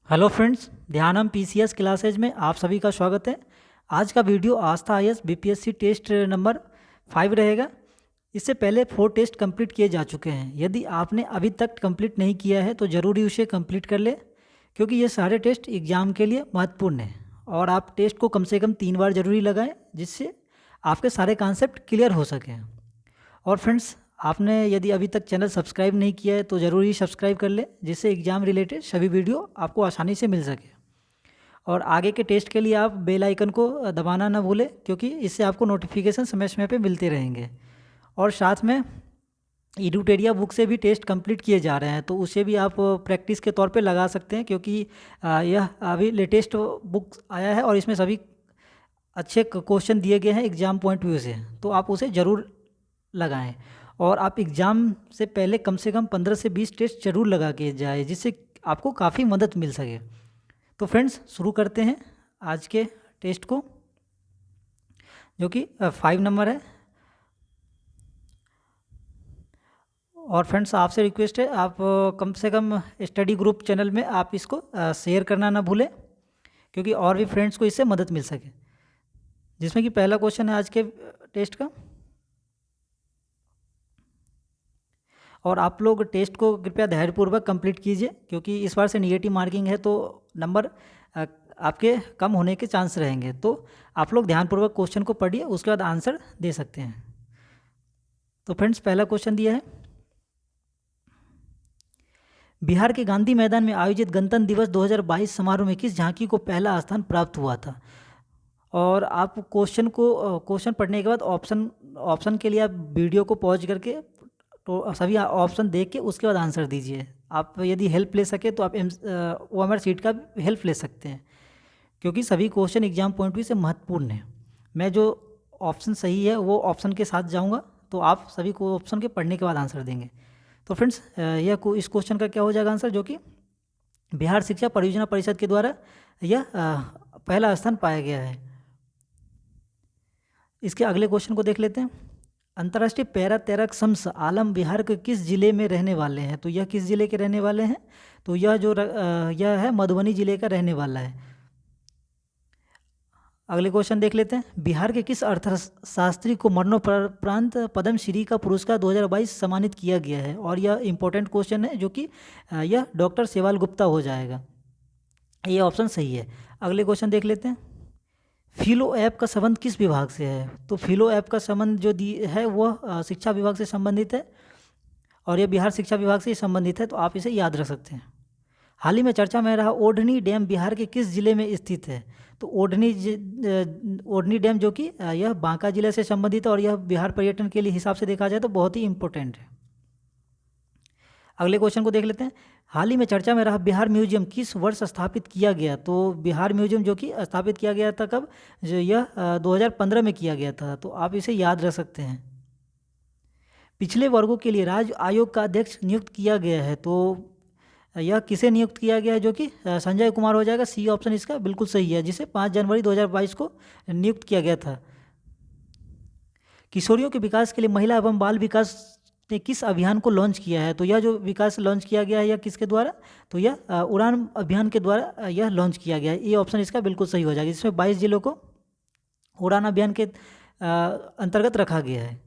Hello friends, ध्यानम PCS classes में आप सभी का स्वागत है। आज का वीडियो आस्था आईएएस बीपीएससी टेस्ट नंबर 5 रहेगा। इससे पहले 4 टेस्ट कंप्लीट किए जा चुके हैं। यदि आपने अभी तक कंप्लीट नहीं किया है तो ज़रूरी उसे कंप्लीट कर ले, क्योंकि ये सारे टेस्ट एग्ज़ाम के लिए महत्वपूर्ण हैं। और आप टेस्ट को कम से कम 3 बार ज़रूरी लगाएं, जिससे आपके सारे कॉन्सेप्ट क्लियर हो सकें। और फ्रेंड्स, आपने यदि अभी तक चैनल सब्सक्राइब नहीं किया है तो ज़रूर ही सब्सक्राइब कर लें, जिससे एग्ज़ाम रिलेटेड सभी वीडियो आपको आसानी से मिल सके। और आगे के टेस्ट के लिए आप बेल आइकन को दबाना ना भूलें, क्योंकि इससे आपको नोटिफिकेशन समय समय पे मिलते रहेंगे। और साथ में एडुटेरिया बुक से भी टेस्ट कंप्लीट किए जा रहे हैं, तो उसे भी आप प्रैक्टिस के तौर पे लगा सकते हैं, क्योंकि यह अभी लेटेस्ट बुक आया है और इसमें सभी अच्छे क्वेश्चन दिए गए हैं एग्ज़ाम पॉइंट व्यू से, तो आप उसे ज़रूर लगाएं। और आप एग्ज़ाम से पहले कम से कम 15 से 20 टेस्ट ज़रूर लगा के जाए, जिससे आपको काफ़ी मदद मिल सके। तो फ्रेंड्स, शुरू करते हैं आज के टेस्ट को, जो कि 5 नंबर है। और फ्रेंड्स, आपसे रिक्वेस्ट है, आप कम से कम स्टडी ग्रुप चैनल में आप इसको शेयर करना ना भूलें, क्योंकि और भी फ्रेंड्स को इससे मदद मिल सके। जिसमें कि पहला क्वेश्चन है आज के टेस्ट का। और आप लोग टेस्ट को कृपया धैर्यपूर्वक कंप्लीट कीजिए, क्योंकि इस बार से नेगेटिव मार्किंग है, तो नंबर आपके कम होने के चांस रहेंगे। तो आप लोग ध्यानपूर्वक क्वेश्चन को पढ़िए, उसके बाद आंसर दे सकते हैं। तो फ्रेंड्स, पहला क्वेश्चन दिया है, बिहार के गांधी मैदान में आयोजित गणतंत्र दिवस 2022 समारोह में किस झांकी को पहला स्थान प्राप्त हुआ था? और आप क्वेश्चन पढ़ने के बाद ऑप्शन के लिए आप वीडियो को पॉज करके तो सभी ऑप्शन देख के उसके बाद आंसर दीजिए। आप यदि हेल्प ले सके तो आप OMR शीट का हेल्प ले सकते हैं, क्योंकि सभी क्वेश्चन एग्जाम पॉइंट व्यू से महत्वपूर्ण है। मैं जो ऑप्शन सही है वो ऑप्शन के साथ जाऊंगा, तो आप सभी को ऑप्शन के पढ़ने के बाद आंसर देंगे। तो फ्रेंड्स, इस क्वेश्चन का क्या हो जाएगा आंसर, जो कि बिहार शिक्षा परियोजना परिषद के द्वारा यह पहला स्थान पाया गया है। इसके अगले क्वेश्चन को देख लेते हैं। अंतर्राष्ट्रीय पैरा तैराक शम्स आलम बिहार के किस ज़िले में रहने वाले हैं? तो यह किस ज़िले के रहने वाले हैं? तो यह है मधुबनी ज़िले का रहने वाला है। अगले क्वेश्चन देख लेते हैं। बिहार के किस अर्थशास्त्री को मरणोपरांत पद्मश्री का पुरस्कार 2022 सम्मानित किया गया है? और यह इंपॉर्टेंट क्वेश्चन है, जो कि यह डॉक्टर सेवाल गुप्ता हो जाएगा। ये ऑप्शन सही है। अगले क्वेश्चन देख लेते हैं। फिलो ऐप का संबंध किस विभाग से है? तो फिलो ऐप का संबंध जो है वह शिक्षा विभाग से संबंधित है, और यह बिहार शिक्षा विभाग से ही संबंधित है, तो आप इसे याद रख सकते हैं। हाल ही में चर्चा में रहा ओढ़नी डैम बिहार के किस जिले में स्थित है? तो ओढ़नी डैम, जो कि यह बांका जिले से संबंधित है, और यह बिहार पर्यटन के लिए हिसाब से देखा जाए तो बहुत ही इंपॉर्टेंट है। अगले क्वेश्चन को देख लेते हैं। हाल ही में चर्चा में रहा बिहार म्यूजियम किस वर्ष स्थापित किया गया? तो बिहार म्यूजियम जो कि स्थापित किया गया था कब? जो यह 2015 में किया गया था, तो आप इसे याद रख सकते हैं। पिछले वर्गों के लिए राज्य आयोग का अध्यक्ष नियुक्त किया गया है, तो यह किसे नियुक्त किया गया है? जो कि संजय कुमार हो जाएगा। सी ऑप्शन इसका बिल्कुल सही है, जिसे 5 जनवरी 2022 को नियुक्त किया गया था। किशोरियों के विकास के लिए महिला एवं बाल विकास ने किस अभियान को लॉन्च किया है? तो यह जो विकास लॉन्च किया गया है यह किसके द्वारा? तो यह उड़ान अभियान के द्वारा यह लॉन्च किया गया है। ये ऑप्शन इसका बिल्कुल सही हो जाएगा, जिसमें 22 जिलों को उड़ान अभियान के अंतर्गत रखा गया है।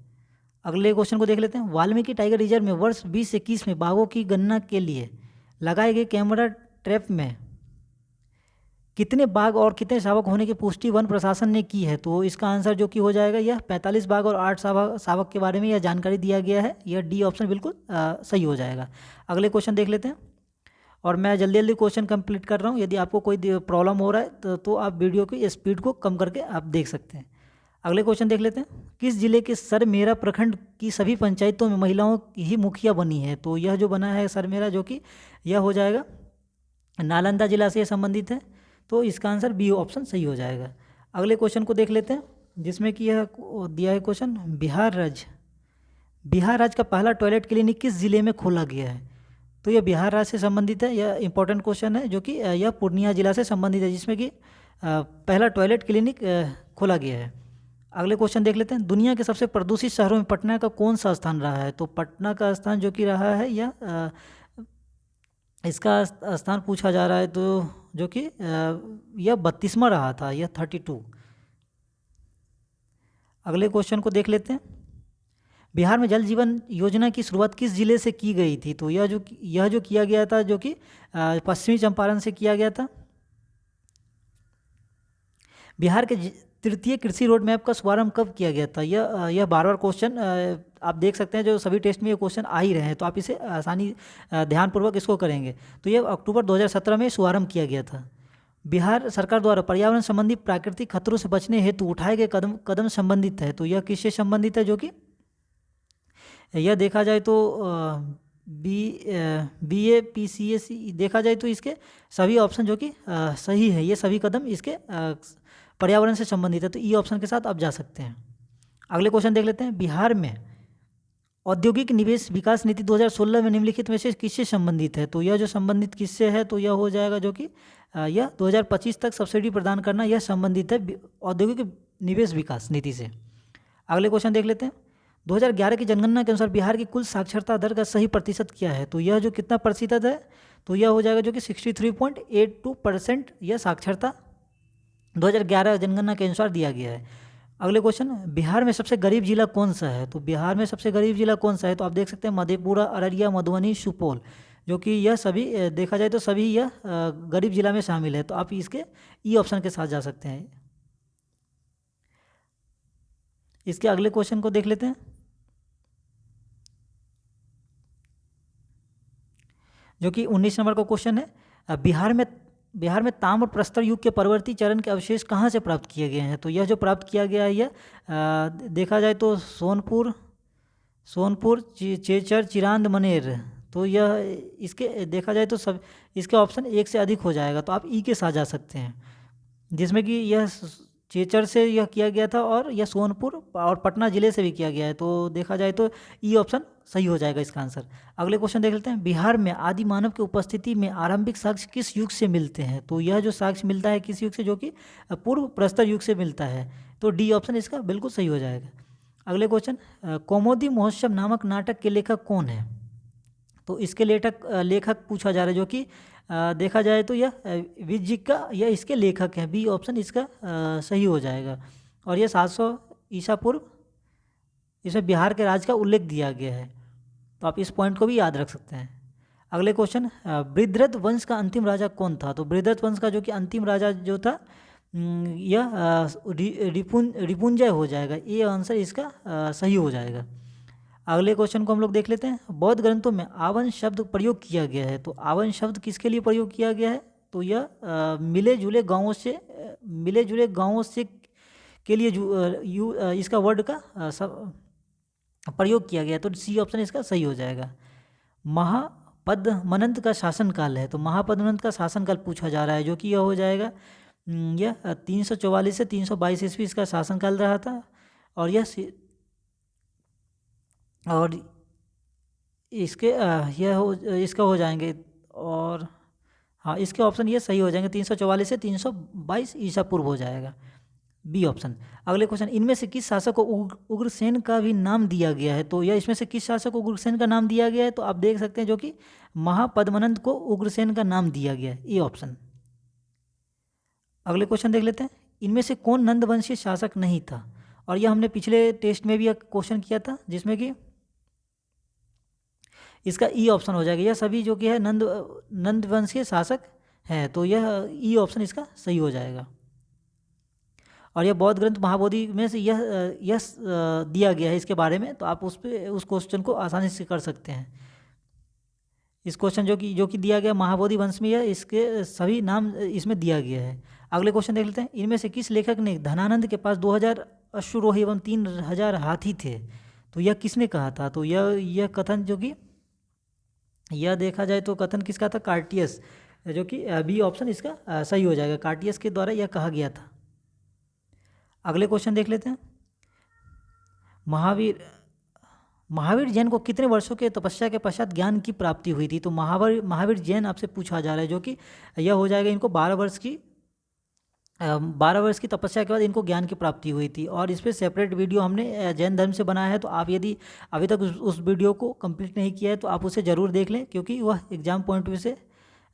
अगले क्वेश्चन को देख लेते हैं। वाल्मीकि टाइगर रिजर्व में वर्ष 2021 में बाघों की गणना के लिए लगाए गए कैमरा ट्रैप में कितने बाघ और कितने शावक होने की पुष्टि वन प्रशासन ने की है? तो इसका आंसर जो कि हो जाएगा यह 45 बाघ और 8 शावक के बारे में यह जानकारी दिया गया है। यह डी ऑप्शन बिल्कुल सही हो जाएगा। अगले क्वेश्चन देख लेते हैं, और मैं जल्दी जल्दी क्वेश्चन कंप्लीट कर रहा हूँ। यदि आपको कोई प्रॉब्लम हो रहा है तो आप वीडियो की स्पीड को कम करके आप देख सकते हैं। अगले क्वेश्चन देख लेते हैं। किस जिले के सरमेरा प्रखंड की सभी पंचायतों में महिलाओं की ही मुखिया बनी है? तो यह जो बना है सरमेरा, जो कि यह हो जाएगा नालंदा जिला से संबंधित है, तो इसका आंसर बी ऑप्शन सही हो जाएगा। अगले क्वेश्चन को देख लेते हैं, जिसमें कि यह दिया है क्वेश्चन। बिहार राज्य का पहला टॉयलेट क्लिनिक किस जिले में खोला गया है? तो यह बिहार राज्य से संबंधित है। यह इंपॉर्टेंट क्वेश्चन है, जो कि यह पूर्णिया जिला से संबंधित है, जिसमें कि पहला टॉयलेट क्लिनिक खोला गया है। अगले क्वेश्चन देख लेते हैं। दुनिया के सबसे प्रदूषित शहरों में पटना का कौन सा स्थान रहा है? तो पटना का स्थान जो कि रहा है यह इसका स्थान पूछा जा रहा है, तो जो कि यह 32वां रहा था, यह 32। अगले क्वेश्चन को देख लेते हैं। बिहार में जल जीवन योजना की शुरुआत किस जिले से की गई थी? तो यह जो किया गया था, जो कि पश्चिमी चंपारण से किया गया था। बिहार के तृतीय कृषि रोड मैप का शुभारंभ कब किया गया था? यह बार बार क्वेश्चन आप देख सकते हैं, जो सभी टेस्ट में ये क्वेश्चन आ ही रहे हैं, तो आप इसे आसानी ध्यानपूर्वक इसको करेंगे। तो यह अक्टूबर 2017 में शुभारंभ किया गया था। बिहार सरकार द्वारा पर्यावरण संबंधी प्राकृतिक खतरों से बचने हेतु उठाए गए कदम संबंधित है। तो यह किससे संबंधित है? जो कि यह देखा जाए तो BAPCS देखा जाए तो इसके सभी ऑप्शन जो कि सही है, ये सभी कदम इसके पर्यावरण से संबंधित है, तो ई ऑप्शन के साथ आप जा सकते हैं। अगले क्वेश्चन देख लेते हैं। बिहार में औद्योगिक निवेश विकास नीति 2016 में निम्नलिखित में से किससे संबंधित है? तो यह जो संबंधित किससे है, तो यह हो जाएगा जो कि यह 2025 तक सब्सिडी प्रदान करना, यह संबंधित है औद्योगिक निवेश विकास नीति से। अगले क्वेश्चन देख लेते हैं। 2011 की जनगणना के अनुसार बिहार की कुल साक्षरता दर का सही प्रतिशत क्या है? तो यह जो कितना प्रतिशत है, तो यह हो जाएगा जो कि 63.82% यह साक्षरता 2011 जनगणना के अनुसार दिया गया है। अगले क्वेश्चन, बिहार में सबसे गरीब जिला कौन सा है? तो बिहार में सबसे गरीब जिला कौन सा है? तो आप देख सकते हैं मधेपुरा, अररिया, मधुबनी, सुपौल, जो कि यह सभी देखा जाए तो सभी यह गरीब जिला में शामिल है, तो आप इसके ई ऑप्शन के साथ जा सकते हैं। इसके अगले क्वेश्चन को देख लेते हैं, जो कि 19 नंबर का क्वेश्चन है। बिहार में ताम्र प्रस्तर युग के परवर्ती चरण के अवशेष कहाँ से प्राप्त किए गए हैं? तो यह जो प्राप्त किया गया है, यह देखा जाए तो सोनपुर, चेचर, चिरांद, मनेर, तो यह इसके देखा जाए तो सब इसके ऑप्शन एक से अधिक हो जाएगा, तो आप ई के साथ जा सकते हैं, जिसमें कि यह चेचर से यह किया गया था और यह सोनपुर और पटना जिले से भी किया गया है, तो देखा जाए तो ई ऑप्शन सही हो जाएगा इसका आंसर। अगले क्वेश्चन देख लेते हैं। बिहार में आदि मानव की उपस्थिति में आरंभिक साक्ष्य किस युग से मिलते हैं? तो यह जो साक्ष्य मिलता है किस युग से? जो कि पूर्व प्रस्तर युग से मिलता है, तो डी ऑप्शन इसका बिल्कुल सही हो जाएगा। अगले क्वेश्चन, कौमुदी महोत्सव नामक नाटक के लेखक कौन है? तो इसके लेखक पूछा जा रहा है, जो कि देखा जाए तो यह विज्जिक का यह इसके लेखक हैं, बी ऑप्शन इसका सही हो जाएगा। और यह 700 ईसा पूर्व इसमें बिहार के राज्य का उल्लेख दिया गया है, तो आप इस पॉइंट को भी याद रख सकते हैं। अगले क्वेश्चन, बृहद्रथ वंश का अंतिम राजा कौन था? तो बृहद्रथ वंश का जो कि अंतिम राजा जो था यह रिपुंजय हो जाएगा, ये आंसर इसका सही हो जाएगा। अगले क्वेश्चन को हम लोग देख लेते हैं। बौद्ध ग्रंथों में आवन शब्द प्रयोग किया गया है, तो आवन शब्द किसके लिए प्रयोग किया गया है? तो यह मिले जुले गांवों से के लिए इसका वर्ड का प्रयोग किया गया है, तो सी ऑप्शन इसका सही हो जाएगा। महापद्मनंत का शासनकाल है, तो महापद्मनंत का शासनकाल पूछा जा रहा है, जो कि यह हो जाएगा यह 344 से 322 ईस्वी इसका शासनकाल रहा था, और इसका हो जाएंगे, और हाँ इसके ऑप्शन ये सही हो जाएंगे, 344 से 322 ईसा पूर्व हो जाएगा, बी ऑप्शन। अगले क्वेश्चन, इनमें से किस शासक को उग्रसेन का भी नाम दिया गया है? तो यह इसमें से किस शासक को उग्रसेन का नाम दिया गया है? तो आप देख सकते हैं जो कि महापद्मनंत को उग्रसेन का नाम दिया गया है, ए ऑप्शन। अगले क्वेश्चन देख लेते हैं। इनमें से कौन नंदवंशीय शासक नहीं था? और यह हमने पिछले टेस्ट में भी एक क्वेश्चन किया था, जिसमें कि इसका ई ऑप्शन हो जाएगा। यह सभी जो कि है नंदवंशीय शासक हैं, तो यह ई ऑप्शन इसका सही हो जाएगा। और यह बौद्ध ग्रंथ महाबोधि में से यह दिया गया है इसके बारे में, तो आप उस क्वेश्चन को आसानी से कर सकते हैं। इस क्वेश्चन जो कि दिया गया महाबोधि वंश में, यह इसके सभी नाम इसमें दिया गया है। अगले क्वेश्चन देख लेते हैं। इनमें से किस लेखक ने धनानंद के पास 2000 अश्वरोही एवं 3000 हाथी थे? तो यह किसने कहा था? तो यह कथन जो कि यह देखा जाए तो कथन किसका था? कार्टियस, जो कि बी ऑप्शन इसका सही हो जाएगा, कार्टियस के द्वारा यह कहा गया था। अगले क्वेश्चन देख लेते हैं। महावीर जैन को कितने वर्षों के तपस्या के पश्चात ज्ञान की प्राप्ति हुई थी? तो महावीर जैन आपसे पूछा जा रहा है, जो कि यह हो जाएगा इनको 12 वर्ष की तपस्या के बाद इनको ज्ञान की प्राप्ति हुई थी, और इस पर सेपरेट वीडियो हमने जैन धर्म से बनाया है, तो आप यदि अभी तक उस वीडियो को कंप्लीट नहीं किया है तो आप उसे ज़रूर देख लें, क्योंकि वह एग्जाम पॉइंट ऑफ व्यू से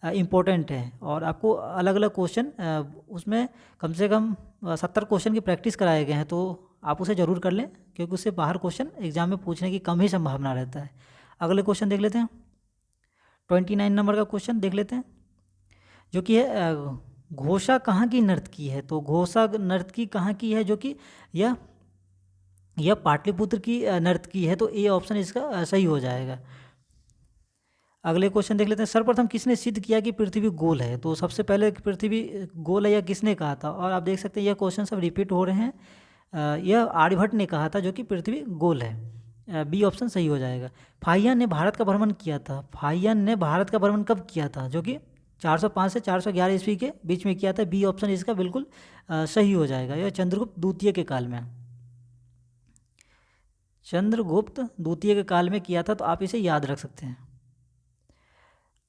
इम्पोर्टेंट है और आपको अलग अलग क्वेश्चन उसमें कम से कम 70 क्वेश्चन की प्रैक्टिस कराए गए हैं, तो आप उसे ज़रूर कर लें क्योंकि उससे बाहर क्वेश्चन एग्जाम में पूछने की कम ही संभावना रहता है। अगले क्वेश्चन देख लेते हैं, 29 नंबर का क्वेश्चन देख लेते हैं जो कि है घोषा कहाँ की नर्तकी है। तो घोषा नर्तकी कहाँ की है, जो कि यह पाटलिपुत्र की नर्तकी है, तो ए ऑप्शन इसका सही हो जाएगा। अगले क्वेश्चन देख लेते हैं, सर्वप्रथम किसने सिद्ध किया कि पृथ्वी गोल है। तो सबसे पहले पृथ्वी गोल है यह किसने कहा था, और आप देख सकते हैं यह क्वेश्चन सब रिपीट हो रहे हैं। यह आर्यभट्ट ने कहा था जो कि पृथ्वी गोल है, बी ऑप्शन सही हो जाएगा। फाहियान ने भारत का भ्रमण किया था, फाहियान ने भारत का भ्रमण कब किया था, जो कि 405 से 411 ईस्वी के बीच में किया था, बी ऑप्शन इसका बिल्कुल सही हो जाएगा। यह चंद्रगुप्त द्वितीय के काल में, चंद्रगुप्त द्वितीय के काल में किया था, तो आप इसे याद रख सकते हैं।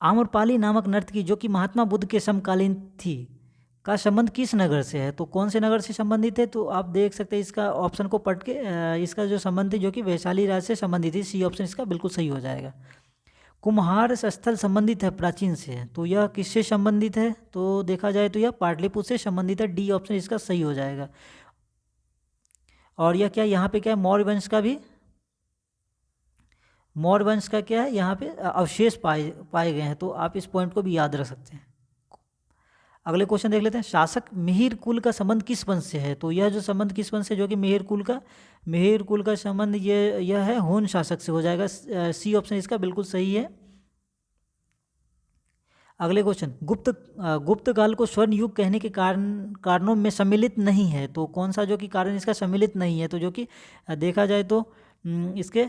आम्रपाली नामक नर्तकी जो कि महात्मा बुद्ध के समकालीन थी का संबंध किस नगर से है। तो कौन से नगर से संबंधित है, तो आप देख सकते हैं इसका ऑप्शन को पढ़ के इसका जो संबंध थी जो कि वैशाली राज्य से संबंधित थी, सी ऑप्शन इसका बिल्कुल सही हो जाएगा। कुम्हार स्थल संबंधित है प्राचीन से, तो यह किससे संबंधित है, तो देखा जाए तो यह पाटलिपुत्र से संबंधित है, डी ऑप्शन इसका सही हो जाएगा। और यह क्या यहाँ पे क्या है, मौर्य वंश का भी, मौर्य वंश का क्या है यहाँ पे अवशेष पाए गए हैं, तो आप इस पॉइंट को भी याद रख सकते हैं। अगले क्वेश्चन देख लेते हैं, शासक मिहिर कुल का संबंध किस वंश से है। तो यह जो संबंध किस वंश से, जो कि मिहिर कुल का संबंध यह है हून शासक से हो जाएगा, सी ऑप्शन इसका बिल्कुल सही है। अगले क्वेश्चन, गुप्त काल को स्वर्ण युग कहने के कारणों में सम्मिलित नहीं है। तो कौन सा जो कि कारण इसका सम्मिलित नहीं है, तो जो कि देखा जाए तो इसके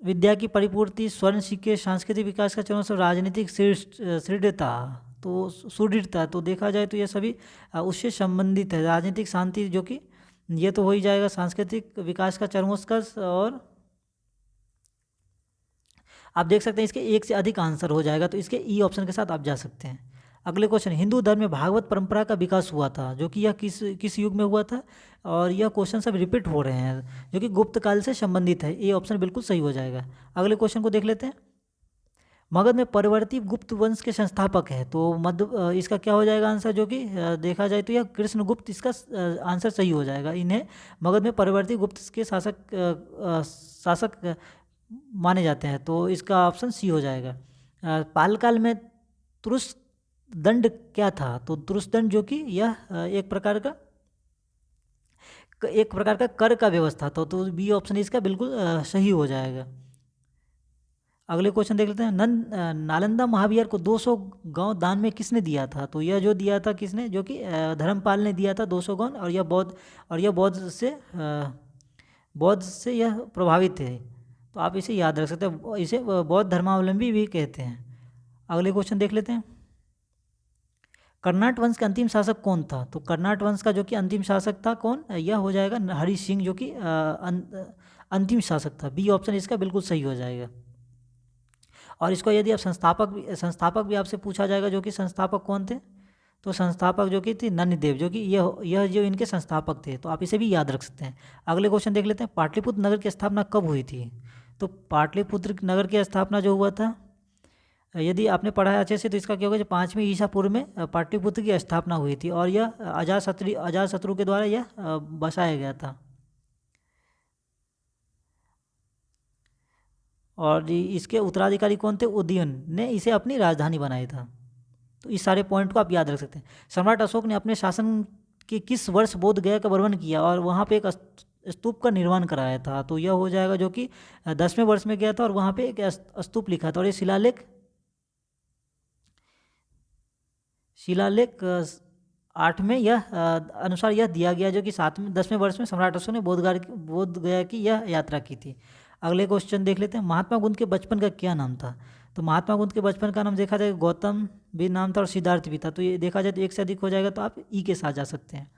विद्या की परिपूर्ति, स्वर्ण सिक्के, सांस्कृतिक विकास का चरण, राजनीतिक सुदृढ़ता, तो सुदृढ़ता, तो देखा जाए तो ये सभी उससे संबंधित है। राजनीतिक शांति जो कि ये तो हो ही जाएगा, सांस्कृतिक विकास का चरमोत्कर्ष, और आप देख सकते हैं इसके एक से अधिक आंसर हो जाएगा, तो इसके ई ऑप्शन के साथ आप जा सकते हैं। अगले क्वेश्चन, हिंदू धर्म में भागवत परंपरा का विकास हुआ था, जो कि यह किस युग में हुआ था, और यह क्वेश्चन सब रिपीट हो रहे हैं जो कि गुप्त काल से संबंधित है, ए ऑप्शन बिल्कुल सही हो जाएगा। अगले क्वेश्चन को देख लेते हैं, मगध में परवर्ती गुप्त वंश के संस्थापक है। तो मध्य इसका क्या हो जाएगा आंसर, जो कि देखा जाए तो यह कृष्णगुप्त इसका आंसर सही हो जाएगा। इन्हें मगध में परवर्ती गुप्त के शासक माने जाते हैं, तो इसका ऑप्शन सी हो जाएगा। पालकाल में तुरुष दंड क्या था, तो तुरुष दंड जो कि यह एक प्रकार का कर का व्यवस्था था, तो बी ऑप्शन इसका बिल्कुल सही हो जाएगा। अगले क्वेश्चन देख लेते हैं, नालंदा महाविहार को 200 गांव दान में किसने दिया था। तो यह जो दिया था किसने, जो कि धर्मपाल ने दिया था 200 गांव, और यह बौद्ध से यह प्रभावित है, तो आप इसे याद रख सकते हैं, इसे बौद्ध धर्मावलंबी भी कहते हैं। अगले क्वेश्चन देख लेते हैं, कर्नाट वंश का अंतिम शासक कौन था। तो कर्नाट वंश का जो कि अंतिम शासक था कौन, यह हो जाएगा हरि सिंह, जो कि अंतिम शासक था, बी ऑप्शन इसका बिल्कुल सही हो जाएगा। और इसको यदि आप संस्थापक भी आपसे पूछा जाएगा जो कि संस्थापक कौन थे, तो संस्थापक जो कि थे नन्दिदेव, जो कि यह जो इनके संस्थापक थे, तो आप इसे भी याद रख सकते हैं। अगले क्वेश्चन देख लेते हैं, पाटलिपुत्र नगर की स्थापना कब हुई थी। तो पाटलिपुत्र नगर की स्थापना जो हुआ था, यदि आपने पढ़ा है अच्छे से, तो इसका क्या होगा, जो 5वीं ईसा पूर्व में पाटलिपुत्र की स्थापना हुई थी, और यह अजातशत्रु के द्वारा यह बसाया गया था, और इसके उत्तराधिकारी कौन थे, उदयन ने इसे अपनी राजधानी बनाया था। तो इस सारे पॉइंट को आप याद रख सकते हैं। सम्राट अशोक ने अपने शासन के किस वर्ष बोध गया का भ्रमण किया और वहाँ पे एक स्तूप का निर्माण कराया था। तो यह हो जाएगा जो कि 10वें वर्ष में गया था, और वहाँ पे एक स्तूप लिखा था, और ये शिलालेख 8 में यह अनुसार यह दिया गया, जो कि 10वें वर्ष में सम्राट अशोक ने बोध गया की यह यात्रा की थी। अगले क्वेश्चन देख लेते हैं, महात्मा बुद्ध के बचपन का क्या नाम था। तो महात्मा बुद्ध के बचपन का नाम देखा जाए गौतम भी नाम था, और सिद्धार्थ भी था, तो ये देखा जाए तो एक से अधिक हो जाएगा, तो आप ई के साथ जा सकते हैं।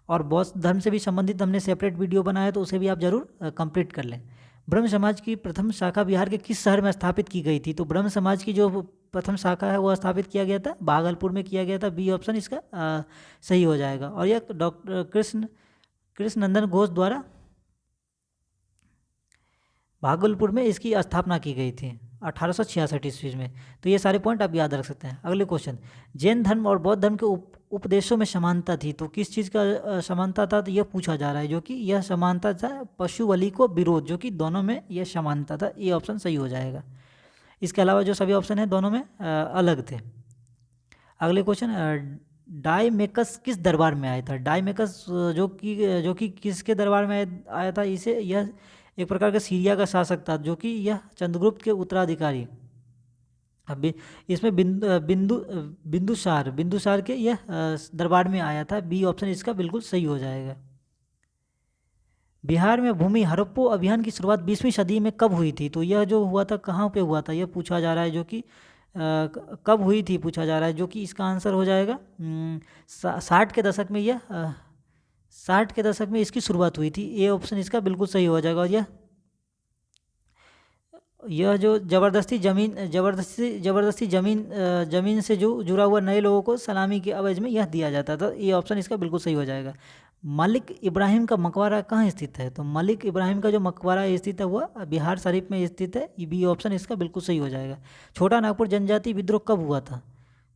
और बौद्ध धर्म से भी संबंधित हमने सेपरेट वीडियो बनाया, तो उसे भी आप जरूर कंप्लीट कर लें। ब्रह्म समाज की प्रथम शाखा बिहार के किस शहर में स्थापित की गई थी। तो ब्रह्म समाज की जो प्रथम शाखा है वो स्थापित किया गया था भागलपुर में किया गया था, बी ऑप्शन इसका सही हो जाएगा। और यह डॉक्टर कृष्ण नंदन घोष द्वारा भागलपुर में इसकी स्थापना की गई थी। 1866 ईस्वी में। तो ये सारे पॉइंट आप याद रख सकते हैं। अगले क्वेश्चन, जैन धर्म और बौद्ध धर्म के उपदेशों में समानता थी, तो किस चीज़ का समानता था, तो यह पूछा जा रहा है। जो कि यह समानता था पशु बलि को विरोध, जो कि दोनों में यह समानता था। ये ऑप्शन सही हो जाएगा। इसके अलावा जो सभी ऑप्शन हैं दोनों में अलग थे। अगले क्वेश्चन, डायमेकस किस दरबार में आया था। डायमेकस जो कि किसके दरबार में आया था, इसे यह एक प्रकार का सीरिया का शासक था, जो कि यह चंद्रगुप्त के उत्तराधिकारी। अब इसमें बिंदुसार के यह दरबार में आया था। बी ऑप्शन इसका बिल्कुल सही हो जाएगा। बिहार में भूमि हड़प्पा अभियान की शुरुआत 20वीं सदी में कब हुई थी, तो यह जो हुआ था कहाँ पे हुआ था, यह पूछा जा रहा है। जो कि कब हुई थी पूछा जा रहा है, जो कि इसका आंसर हो जाएगा 60 के दशक में। यह 60 के दशक में इसकी शुरुआत हुई थी। ये ऑप्शन इसका बिल्कुल सही हो जाएगा। और यह जो जबरदस्ती जमीन से जो जुड़ा हुआ नए लोगों को सलामी के एवज में यह दिया जाता था। ये ऑप्शन इसका बिल्कुल सही हो जाएगा। मलिक इब्राहिम का मकबरा कहाँ स्थित है, तो मलिक इब्राहिम का जो मकबरा स्थित है वह बिहार शरीफ में स्थित है। बी ऑप्शन इसका बिल्कुल सही हो जाएगा। छोटा नागपुर जनजाति विद्रोह कब हुआ था,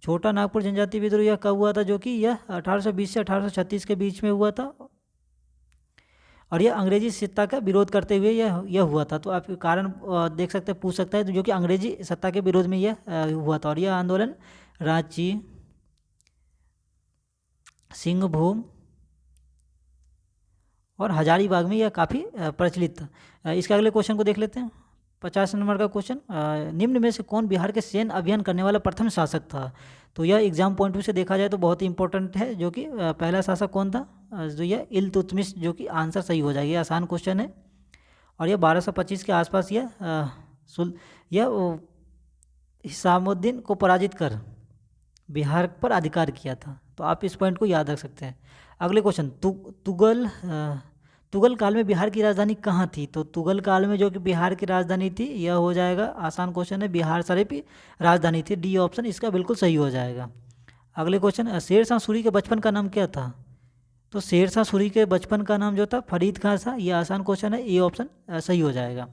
छोटा नागपुर जनजाति विद्रोह यह कब हुआ था, जो कि यह 1820 से 1836 के बीच में हुआ था। और यह अंग्रेजी सत्ता का विरोध करते हुए यह हुआ था। तो आप कारण देख सकते हैं, पूछ सकता है, तो जो कि अंग्रेजी सत्ता के विरोध में यह हुआ था। और यह आंदोलन रांची, सिंहभूम और हजारीबाग में यह काफ़ी प्रचलित था। इसके अगले क्वेश्चन को देख लेते हैं। 50 नंबर का क्वेश्चन, निम्न में से कौन बिहार के सैन्य अभियान करने वाला प्रथम शासक था, तो यह एग्जाम पॉइंट से देखा जाए तो बहुत ही इंपॉर्टेंट है। जो कि पहला शासक कौन था, जो यह इल्तुतमिश, जो कि आंसर सही हो जाएगा। आसान क्वेश्चन है। और यह 1225 के आसपास यह हिसामुद्दीन को पराजित कर बिहार पर अधिकार किया था। तो आप इस पॉइंट को याद रख सकते हैं। अगले क्वेश्चन, तुगल काल में बिहार की राजधानी कहाँ थी, तो तुगल काल में जो कि बिहार की राजधानी थी यह हो जाएगा, आसान क्वेश्चन है, बिहार शरीफ की राजधानी थी। डी ऑप्शन इसका बिल्कुल सही हो जाएगा। अगले क्वेश्चन, शेरशाह सूरी के बचपन का नाम क्या था, तो शेरशाह सूरी के बचपन का नाम जो था फरीद खां था। यह आसान क्वेश्चन है। ए ऑप्शन सही हो जाएगा।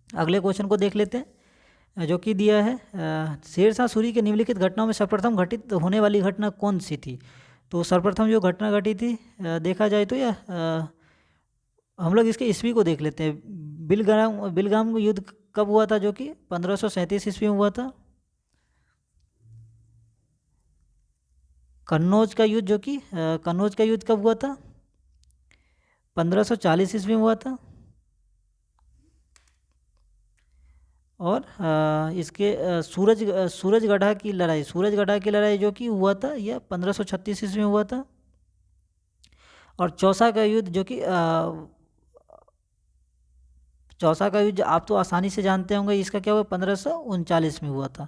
अगले क्वेश्चन को देख लेते हैं, जो कि दिया है, शेरशाह सूरी के निम्नलिखित घटनाओं में सर्वप्रथम घटित होने वाली घटना कौन सी थी, तो सर्वप्रथम जो घटना घटी थी देखा जाए तो यह हम लोग इसके ईस्वी को देख लेते हैं। बिलगाम युद्ध कब हुआ था, जो कि 1537 ईस्वी में हुआ था। कन्नौज का युद्ध, जो कि कन्नौज का युद्ध कब हुआ था, 1540 ईस्वी में हुआ था। और इसके सूरजगढ़ा की लड़ाई जो कि हुआ था यह 1536 ईस्वी में हुआ था। और चौसा का युद्ध, जो कि चौसा का युद्ध आप तो आसानी से जानते होंगे, इसका क्या हुआ 1539 में हुआ था।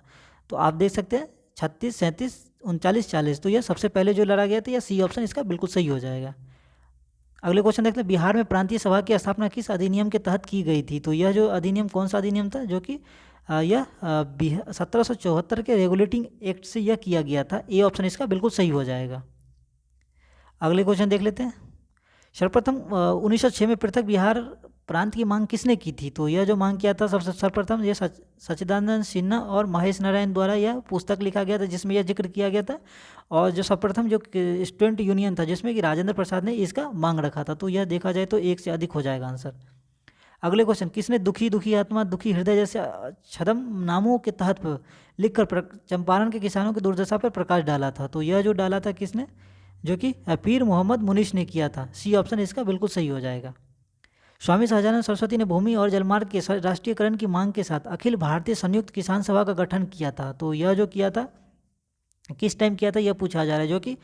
तो आप देख सकते हैं 36, 37, 39, 40, तो यह सबसे पहले जो लड़ा गया था, यह सी ऑप्शन इसका बिल्कुल सही हो जाएगा। अगले क्वेश्चन देखते हैं, बिहार में प्रांतीय सभा की स्थापना किस अधिनियम के तहत की गई थी, तो यह जो अधिनियम कौन सा अधिनियम था, जो कि यह 1774 के रेगुलेटिंग एक्ट से यह किया गया था। ए ऑप्शन इसका बिल्कुल सही हो जाएगा। अगले क्वेश्चन देख लेते हैं, सर्वप्रथम 1906 में पृथक बिहार प्रांत की मांग किसने की थी, तो यह जो मांग किया था सर्वप्रथम यह सच्चिदानंद सिन्हा और महेश नारायण द्वारा यह पुस्तक लिखा गया था, जिसमें यह जिक्र किया गया था। और जो सर्वप्रथम जो स्टूडेंट यूनियन था, जिसमें कि राजेंद्र प्रसाद ने इसका मांग रखा था। तो यह देखा जाए तो एक से अधिक हो जाएगा आंसर। अगले क्वेश्चन, किसने दुखी आत्मा दुखी हृदय जैसे छदम नामों के तहत लिखकर चंपारण के किसानों की दुर्दशा पर प्रकाश डाला था, तो यह जो डाला था किसने, जो कि पीर मोहम्मद मुनीश ने किया था। सी ऑप्शन इसका बिल्कुल सही हो जाएगा। स्वामी सहजानंद सरस्वती ने भूमि और जलमार्ग के राष्ट्रीयकरण की मांग के साथ अखिल भारतीय संयुक्त किसान सभा का गठन किया था, तो यह जो किया था किस टाइम किया था, यह पूछा जा रहा है, जो कि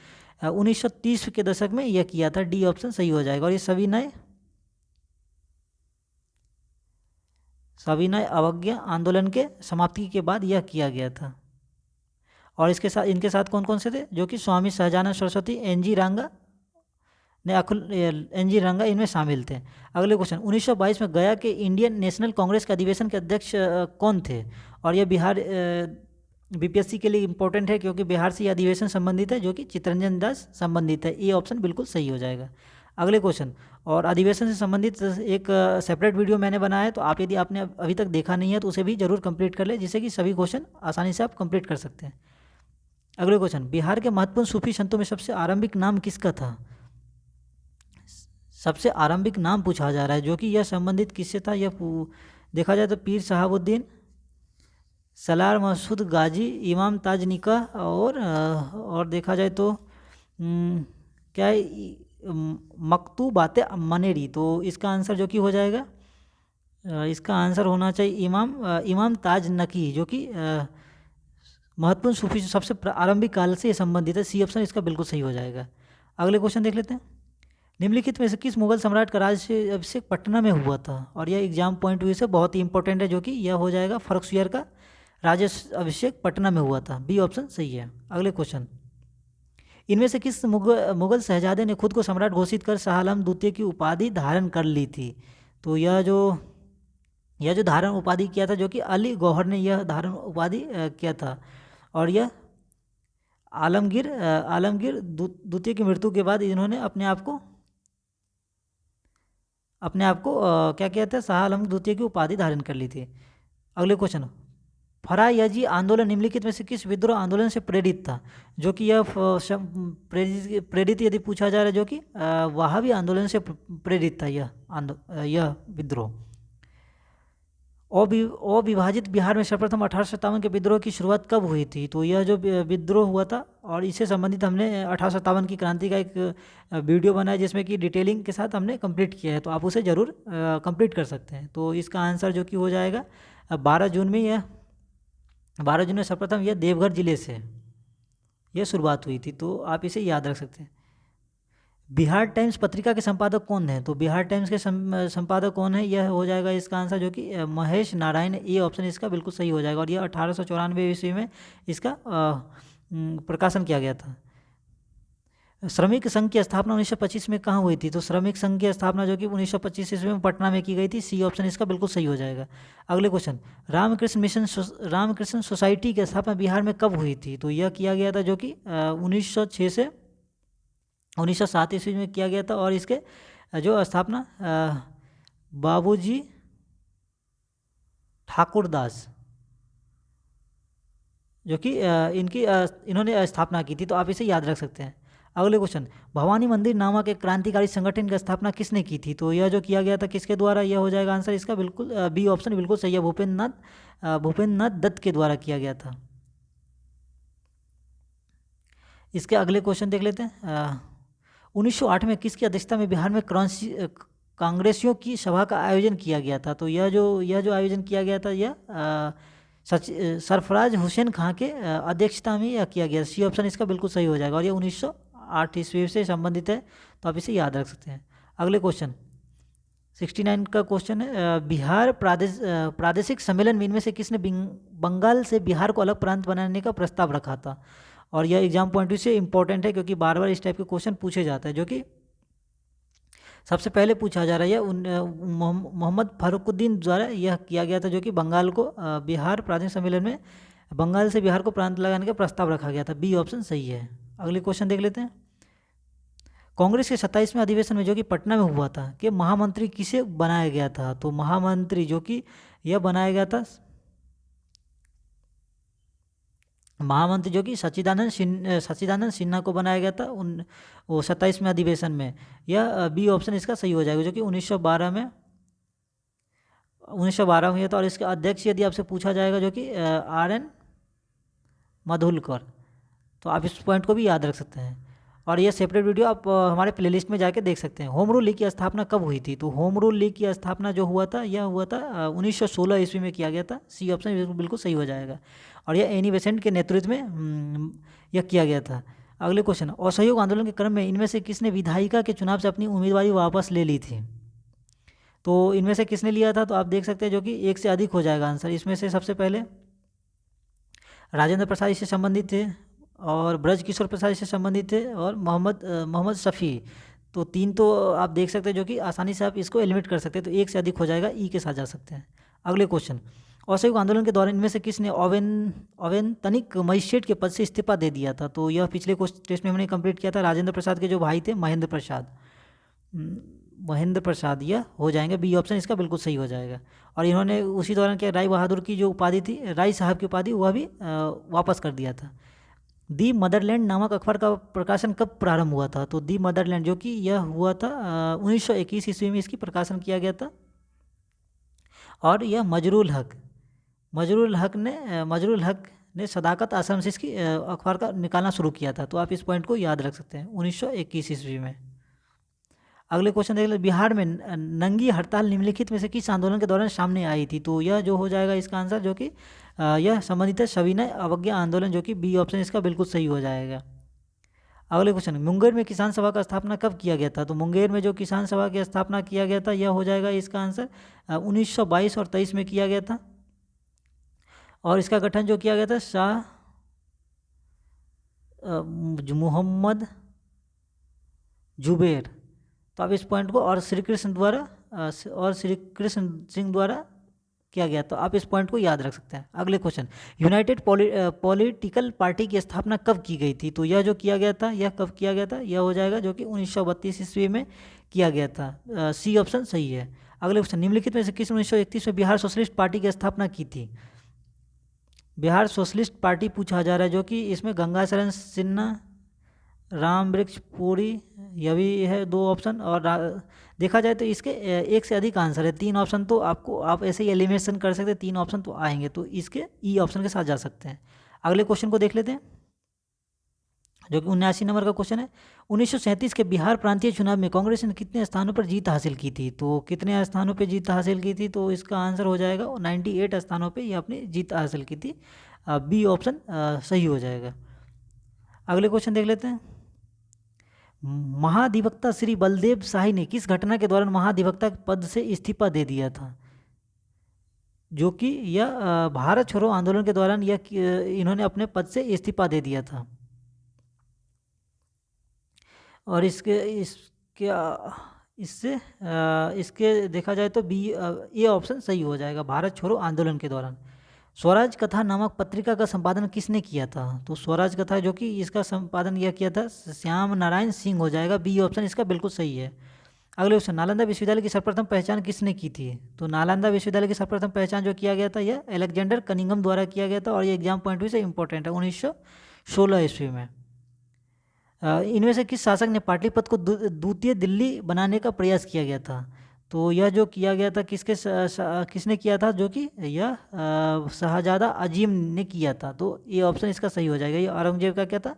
1930 के दशक में यह किया था। डी ऑप्शन सही हो जाएगा। और ये सविनय अवज्ञा आंदोलन के समाप्ति के बाद यह किया गया था। और इनके साथ कौन कौन से थे, जो कि स्वामी सहजानंद सरस्वती, एनजी रंगा इनमें शामिल थे। अगले क्वेश्चन, 1922 में गया के इंडियन नेशनल कांग्रेस के अधिवेशन के अध्यक्ष कौन थे, और यह बिहार बीपीएससी के लिए इंपॉर्टेंट है, क्योंकि बिहार से यह अधिवेशन संबंधित है, जो कि चित्तरंजन दास संबंधित है। ये ऑप्शन बिल्कुल सही हो जाएगा। अगले क्वेश्चन, और अधिवेशन से संबंधित एक सेपरेट वीडियो मैंने बनाया है, तो आप यदि आपने अभी तक देखा नहीं है तो उसे भी जरूर कंप्लीट कर ले, जिससे कि सभी क्वेश्चन आसानी से आप कंप्लीट कर सकते हैं। अगले क्वेश्चन, बिहार के महत्वपूर्ण सूफी संतों में सबसे आरंभिक नाम किसका था? सबसे आरंभिक नाम पूछा जा रहा है, जो कि यह संबंधित किससे था? यह देखा जाए तो पीर साहबुद्दीन, सलार मसूद गाजी, इमाम ताज निका, और देखा जाए तो क्या है, मकतूबात मनेरी। तो इसका आंसर जो कि हो जाएगा, इसका आंसर होना चाहिए इमाम ताज नकी, जो कि महत्वपूर्ण सूफी सबसे आरंभिक काल से संबंधित है। सी ऑप्शन इसका बिल्कुल सही हो जाएगा। अगले क्वेश्चन देख लेते हैं। निम्नलिखित में से किस मुगल सम्राट का राज्य अभिषेक पटना में हुआ था? और यह एग्जाम पॉइंट व्यू से बहुत ही इंपॉर्टेंट है, जो कि यह हो जाएगा फर्रुखसियर का राज्य अभिषेक पटना में हुआ था। बी ऑप्शन सही है। अगले क्वेश्चन, इनमें से किस मुगल शहजादे ने खुद को सम्राट घोषित कर शाह आलम द्वितीय की उपाधि धारण कर ली थी? तो यह जो धारण उपाधि किया था, जो कि अली गौहर ने यह धारण उपाधि किया था, और यह आलमगीर द्वितीय की मृत्यु के बाद इन्होंने अपने आप को क्या किया था? शाह आलम द्वितीय की उपाधि धारण कर ली थी। अगले क्वेश्चन, फरायजी आंदोलन निम्नलिखित में से किस विद्रोह आंदोलन से प्रेरित था? जो कि यह प्रेरित यदि पूछा जा रहा है, जो कि वहाबी आंदोलन से प्रेरित था यह विद्रोह। अविभाजित बिहार में सर्वप्रथम 1857 के विद्रोह की शुरुआत कब हुई थी? तो यह जो विद्रोह हुआ था, और इससे संबंधित हमने 1857 की क्रांति का एक वीडियो बनाया, जिसमें कि डिटेलिंग के साथ हमने कंप्लीट किया है, तो आप उसे ज़रूर कंप्लीट कर सकते हैं। तो इसका आंसर जो कि हो जाएगा 12 जून में सर्वप्रथम यह देवघर जिले से यह शुरुआत हुई थी, तो आप इसे याद रख सकते हैं। बिहार टाइम्स पत्रिका के संपादक कौन है? तो बिहार टाइम्स के संपादक कौन है? यह हो जाएगा इसका आंसर, जो कि महेश नारायण। ए ऑप्शन इसका बिल्कुल सही हो जाएगा, और यह 1894 ईस्वी में इसका प्रकाशन किया गया था। श्रमिक संघ की स्थापना 1925 में कहाँ हुई थी? तो श्रमिक संघ की स्थापना जो कि 1925 ईस्वी में पटना में की गई थी। सी ऑप्शन इसका बिल्कुल सही हो जाएगा। अगले क्वेश्चन, रामकृष्ण सोसाइटी की स्थापना बिहार में कब हुई थी? तो यह किया गया था, जो कि 1906 से 1907 ईस्वी में किया गया था, और इसके जो स्थापना बाबूजी ठाकुरदास, जो कि इन्होंने स्थापना की थी, तो आप इसे याद रख सकते हैं। अगले क्वेश्चन, भवानी मंदिर नामक एक क्रांतिकारी संगठन की स्थापना किसने की थी? तो यह जो किया गया था किसके द्वारा? यह हो जाएगा आंसर इसका बिल्कुल बी ऑप्शन बिल्कुल सही है, भूपेंद्र नाथ दत्त के द्वारा किया गया था। इसके अगले क्वेश्चन देख लेते हैं। 1908 में किसकी अध्यक्षता में बिहार में कांग्रेसियों की सभा का आयोजन किया गया था? तो यह जो आयोजन किया गया था, यह सरफराज हुसैन खां के अध्यक्षता में यह किया गया। सी ऑप्शन इसका बिल्कुल सही हो जाएगा, और यह 1908 ईस्वी से संबंधित है, तो आप इसे याद रख सकते हैं। अगले क्वेश्चन 69 का क्वेश्चन है, बिहार प्रादेशिक सम्मेलन में इनमें से किसने बंगाल से बिहार को अलग प्रांत बनाने का प्रस्ताव रखा था? और यह एग्जाम पॉइंट से इंपॉर्टेंट है, क्योंकि बार बार इस टाइप के क्वेश्चन पूछे जाते हैं। जो कि सबसे पहले पूछा जा रहा है, मोहम्मद फारूकुद्दीन द्वारा यह किया गया था, जो कि बंगाल को बिहार प्रादेशिक सम्मेलन में बंगाल से बिहार को प्रांत लगाने का प्रस्ताव रखा गया था। बी ऑप्शन सही है। अगले क्वेश्चन देख लेते हैं। कांग्रेस के 27वें अधिवेशन में, जो कि पटना में हुआ था, कि महामंत्री किसे बनाया गया था? तो महामंत्री जो कि यह बनाया गया था, महामंत्री जो कि सच्चिदानंद सिन्हा को बनाया गया था वो 27वें अधिवेशन में। यह बी ऑप्शन इसका सही हो जाएगा, जो कि 1912 में हुआ था, और इसके अध्यक्ष यदि आपसे पूछा जाएगा, जो कि RN मधुलकर, तो आप इस पॉइंट को भी याद रख सकते हैं। और यह सेपरेट वीडियो आप हमारे प्लेलिस्ट में जाके देख सकते हैं। होम रूल लीग की स्थापना कब हुई थी? तो होम रूल लीग की स्थापना जो हुआ था, यह हुआ था 1916 ईस्वी में किया गया था। सी ऑप्शन बिल्कुल सही हो जाएगा, और यह एनी बेसेंट के नेतृत्व में यह किया गया था। अगले क्वेश्चन, असहयोग आंदोलन के क्रम में इनमें से किसने विधायिका के चुनाव से अपनी उम्मीदवारी वापस ले ली थी? तो इनमें से किसने लिया था? तो आप देख सकते हैं, जो कि एक से अधिक हो जाएगा आंसर। इसमें से सबसे पहले राजेंद्र प्रसाद इससे संबंधित थे, और ब्रज किशोर प्रसाद इससे संबंधित थे, और मोहम्मद शफ़ी। तो 3 तो आप देख सकते हैं, जो कि आसानी से आप इसको एलिमिनेट कर सकते हैं, तो एक से अधिक हो जाएगा, ई के साथ जा सकते हैं। अगले क्वेश्चन, असहयोग आंदोलन के दौरान इनमें से किसने अवैतनिक मजिस्ट्रेट के पद से इस्तीफा दे दिया था? तो यह पिछले टेस्ट में हमने कंप्लीट किया था, राजेंद्र प्रसाद के जो भाई थे महेंद्र प्रसाद। महेंद्र प्रसाद, यह हो जाएंगे बी ऑप्शन इसका बिल्कुल सही हो जाएगा। और इन्होंने उसी दौरान क्या राय बहादुर की जो उपाधि थी, राय साहब की उपाधि, वह भी वापस कर दिया था। दी मदरलैंड नामक अखबार का प्रकाशन कब प्रारंभ हुआ था? तो दी मदरलैंड जो कि यह हुआ था 1921 ईस्वी में इसकी प्रकाशन किया गया था। और यह मजरूल हक ने सदाकत आश्रम से इसकी अखबार का निकालना शुरू किया था। तो आप इस पॉइंट को याद रख सकते हैं, 1921 ईस्वी में। अगले क्वेश्चन देख ले, बिहार में नंगी हड़ताल निम्नलिखित में से किस आंदोलन के दौरान सामने आई थी? तो यह जो हो जाएगा इसका आंसर, जो कि यह संबंधित है सविनय अवज्ञा आंदोलन, जो कि बी ऑप्शन इसका बिल्कुल सही हो जाएगा। अगले क्वेश्चन, मुंगेर में किसान सभा का स्थापना कब किया गया था? तो मुंगेर में जो किसान सभा की स्थापना किया गया था, यह हो जाएगा इसका आंसर 1922 और 23 में किया गया था। और इसका गठन जो किया गया था शाह मोहम्मद जुबेर। तो आप इस पॉइंट को और श्री कृष्ण सिंह द्वारा किया गया, तो आप इस पॉइंट को याद रख सकते हैं। अगले क्वेश्चन, यूनाइटेड पॉलिटिकल पार्टी की स्थापना कब की गई थी? तो यह जो किया गया था, यह कब किया गया था? यह हो जाएगा जो कि 1932 ईस्वी में किया गया था। सी ऑप्शन सही है। अगले क्वेश्चन, निम्नलिखित में से किस 1931 में बिहार सोशलिस्ट पार्टी की स्थापना की थी? बिहार सोशलिस्ट पार्टी पूछा जा रहा है, जो कि इसमें गंगाशरण सिन्हा, राम वृक्ष पुरी, यह भी है 2 ऑप्शन। और देखा जाए तो इसके एक से अधिक आंसर है, 3 ऑप्शन तो आपको आप ऐसे ही एलिमिनेशन कर सकते हैं, 3 ऑप्शन तो आएंगे, तो इसके ई ऑप्शन के साथ जा सकते हैं। अगले क्वेश्चन को देख लेते हैं, जो कि 79 नंबर का क्वेश्चन है। 1937 के बिहार प्रांतीय चुनाव में कांग्रेस ने कितने स्थानों पर जीत हासिल की थी? तो कितने स्थानों पर जीत हासिल की थी? तो इसका आंसर हो जाएगा 98 स्थानों पर यह अपनी जीत हासिल की थी। बी ऑप्शन सही हो जाएगा। अगले क्वेश्चन देख लेते हैं, महाधिवक्ता श्री बलदेव शाही ने किस घटना के दौरान महाधिवक्ता पद से इस्तीफा दे दिया था? जो कि यह भारत छोड़ो आंदोलन के दौरान यह इन्होंने अपने पद से इस्तीफा दे दिया था। और इसके देखा जाए तो बी ये ऑप्शन सही हो जाएगा, भारत छोड़ो आंदोलन के दौरान। स्वराज कथा नामक पत्रिका का संपादन किसने किया था? तो स्वराज कथा जो कि इसका संपादन यह किया था श्याम नारायण सिंह हो जाएगा, बी ऑप्शन इसका बिल्कुल सही है। अगले क्वेश्चन, नालंदा विश्वविद्यालय की सर्वप्रथम पहचान किसने की थी? तो नालंदा विश्वविद्यालय की सर्वप्रथम पहचान जो किया गया था यह अलेक्जेंडर कनिंघम द्वारा किया गया था। और ये एग्जाम पॉइंट भी से इंपॉर्टेंट है, 1916 ईस्वी में। इनमें से किस शासक ने पाटलिपुत्र को द्वितीय दिल्ली बनाने का प्रयास किया गया था? तो यह जो किया गया था किसने किया था? जो कि यह शाहजादा अजीम ने किया था। तो ये ऑप्शन इसका सही हो जाएगा। ये औरंगजेब का क्या था?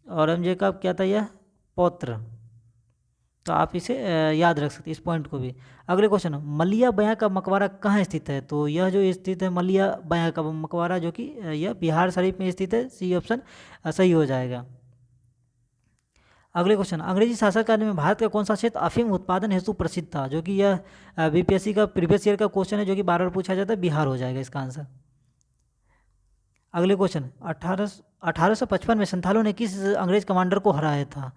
औरंगजेब का क्या था? यह पौत्र। तो आप इसे याद रख सकते हैं, इस पॉइंट को भी। अगले क्वेश्चन, मलिया बयां का मकबरा कहाँ स्थित है? तो यह जो स्थित है मलिया बयां का मकबरा, जो कि यह बिहार शरीफ में स्थित है, सी ऑप्शन सही हो जाएगा। अगले क्वेश्चन, अंग्रेजी शासनकाल में भारत का कौन सा क्षेत्र अफीम उत्पादन हेतु प्रसिद्ध था? जो कि यह बीपीएससी का प्रीवियस ईयर का क्वेश्चन है, जो कि बार बार पूछा जाता है, बिहार हो जाएगा इसका आंसर। अगले क्वेश्चन, 1855 में संथालों ने किस अंग्रेज कमांडर को हराया था?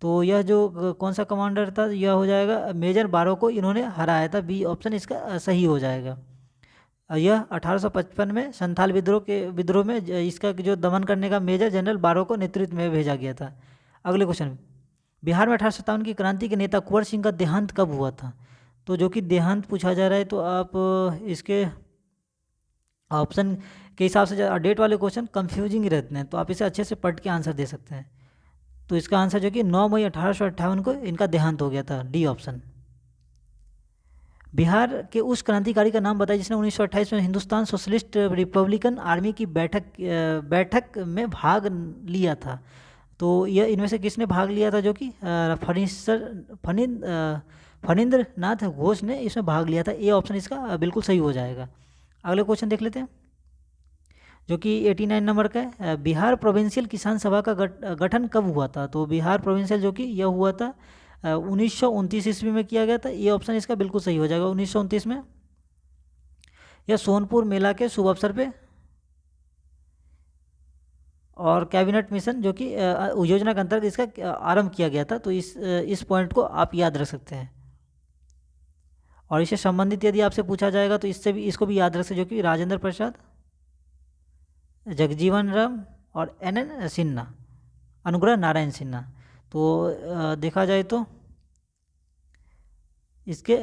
तो यह जो कौन सा कमांडर था? यह हो जाएगा मेजर बारो को इन्होंने हराया था, बी ऑप्शन इसका सही हो जाएगा। यह 1855 में संथाल विद्रोह में इसका जो दमन करने का मेजर जनरल बारो को नेतृत्व में भेजा गया था। अगले क्वेश्चन, बिहार में 1857 की क्रांति के नेता कुंवर सिंह का देहांत कब हुआ था? तो जो कि देहांत पूछा जा रहा है, तो आप इसके ऑप्शन के हिसाब से डेट वाले क्वेश्चन कंफ्यूजिंग ही रहते हैं, तो आप इसे अच्छे से पढ़ के आंसर दे सकते हैं। तो इसका आंसर जो कि 9 मई 1858 को इनका देहांत हो गया था, डी ऑप्शन। बिहार के उस क्रांतिकारी का नाम बताइए जिसने 1928 में हिंदुस्तान सोशलिस्ट रिपब्लिकन आर्मी की बैठक में भाग लिया था। तो यह इनमें से किसने भाग लिया था? जो कि फणींद्र नाथ घोष ने इसमें भाग लिया था। ए ऑप्शन इसका बिल्कुल सही हो जाएगा। अगले क्वेश्चन देख लेते हैं, जो कि 89 नंबर का है। बिहार प्रोविंशियल किसान सभा का गठन कब हुआ था? तो बिहार प्रोविंशियल जो कि यह हुआ था 1929 ईस्वी में किया गया था। ये ऑप्शन इसका बिल्कुल सही हो जाएगा, 1929 में। यह सोनपुर मेला के शुभ अवसर पे और कैबिनेट मिशन जो कि योजना के अंतर्गत इसका आरंभ किया गया था। तो इस पॉइंट को आप याद रख सकते हैं। और इससे संबंधित यदि आपसे पूछा जाएगा तो इसको भी याद रख सकते, जो कि राजेंद्र प्रसाद, जगजीवन राम और NN सिन्हा, अनुग्रह नारायण सिन्हा। तो देखा जाए तो इसके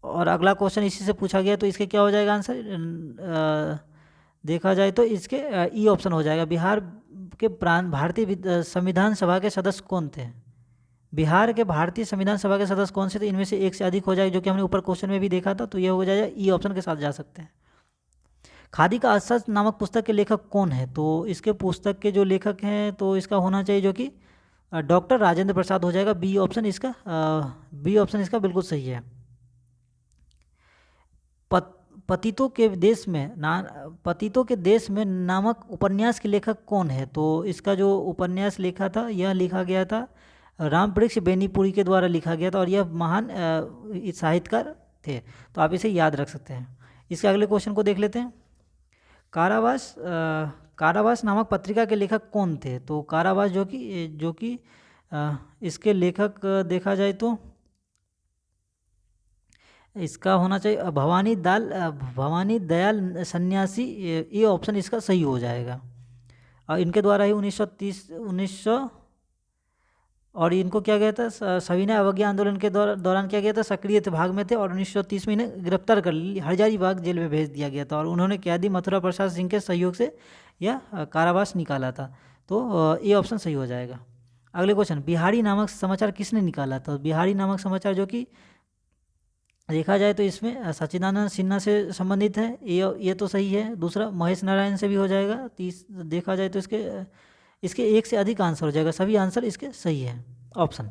और अगला क्वेश्चन इसी से पूछा गया, तो इसके क्या हो जाएगा आंसर? देखा जाए तो इसके ई ऑप्शन हो जाएगा। बिहार के भारतीय संविधान सभा के सदस्य कौन थे? बिहार के भारतीय संविधान सभा के सदस्य कौन से थे? इनमें से एक से अधिक हो जाएगा, जो कि हमने ऊपर क्वेश्चन में भी देखा था, तो ये हो जाएगा ई ऑप्शन के साथ जा सकते हैं। खादी का अर्थशास्त्र नामक पुस्तक के लेखक कौन है? तो इसके पुस्तक के जो लेखक हैं, तो इसका होना चाहिए जो कि डॉक्टर राजेंद्र प्रसाद हो जाएगा। बी ऑप्शन इसका बिल्कुल सही है। पतितों के देश में नामक उपन्यास के लेखक कौन है? तो इसका जो उपन्यास लिखा था, यह लिखा गया था रामवृक्ष बेनीपुरी के द्वारा लिखा गया था, और यह महान साहित्यकार थे, तो आप इसे याद रख सकते हैं। इसके अगले क्वेश्चन को देख लेते हैं। कारावास नामक पत्रिका के लेखक कौन थे? तो कारावास जो कि इसके लेखक देखा जाए तो इसका होना चाहिए भवानी दयाल सन्यासी। ये ऑप्शन इसका सही हो जाएगा। और इनके द्वारा ही 1930 और इनको क्या गया था, सविनय अवज्ञा आंदोलन के दौरान क्या गया था, सक्रिय भाग में थे, और 1930 में इन्हें गिरफ्तार कर हजारीबाग जेल में भेज दिया गया था, और उन्होंने कैदी मथुरा प्रसाद सिंह के सहयोग से यह कारावास निकाला था। तो ये ऑप्शन सही हो जाएगा। अगले क्वेश्चन, बिहारी नामक समाचार किसने निकाला था? बिहारी नामक समाचार जो कि देखा जाए तो इसमें सच्चिदानंद सिन्हा से संबंधित है, ये तो सही है। दूसरा महेश नारायण से भी हो जाएगा। देखा जाए तो इसके एक से अधिक आंसर हो जाएगा, सभी आंसर इसके सही है ऑप्शन।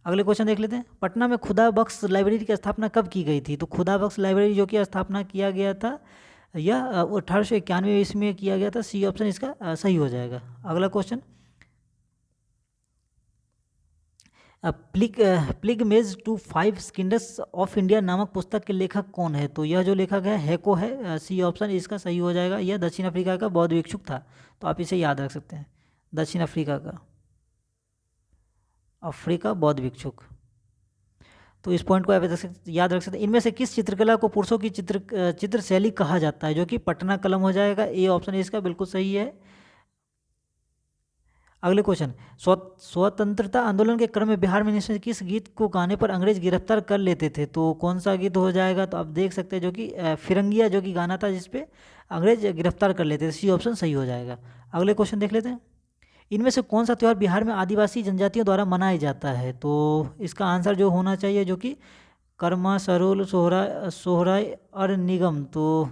अगले क्वेश्चन देख लेते हैं। पटना में खुदा बख्श लाइब्रेरी की स्थापना कब की गई थी? तो खुदा बख्श लाइब्रेरी जो कि स्थापना किया गया था, यह 1891 ईस्वी में किया गया था। सी ऑप्शन इसका सही हो जाएगा। अगला question, pilgrimage to 5 kingdoms of India नामक पुस्तक के लेखक कौन है? तो यह जो लेखक है हैको है। सी ऑप्शन इसका सही हो जाएगा। यह दक्षिण अफ्रीका का बौद्ध भिक्षुक था, तो आप इसे याद रख सकते हैं। दक्षिण अफ्रीका बौद्ध भिक्षुक, तो इस पॉइंट को आप याद रख सकते हैं। इनमें से किस चित्रकला को पुरुषों की चित्र शैली कहा जाता है? जो कि पटना कलम हो जाएगा। ए ऑप्शन इसका बिल्कुल सही है। अगले क्वेश्चन, स्वतंत्रता आंदोलन के क्रम में बिहार में निश्चित किस गीत को गाने पर अंग्रेज गिरफ्तार कर लेते थे? तो कौन सा गीत हो जाएगा? तो आप देख सकते हैं जो कि फिरंगिया जो कि गाना था जिसपे अंग्रेज गिरफ्तार कर लेते थे। सी ऑप्शन सही हो जाएगा। अगले क्वेश्चन देख लेते हैं। इनमें से कौन सा त्यौहार बिहार में आदिवासी जनजातियों द्वारा मनाया जाता है? तो इसका आंसर जो होना चाहिए जो कि कर्मा, सरुल, सोहराय और निगम। तो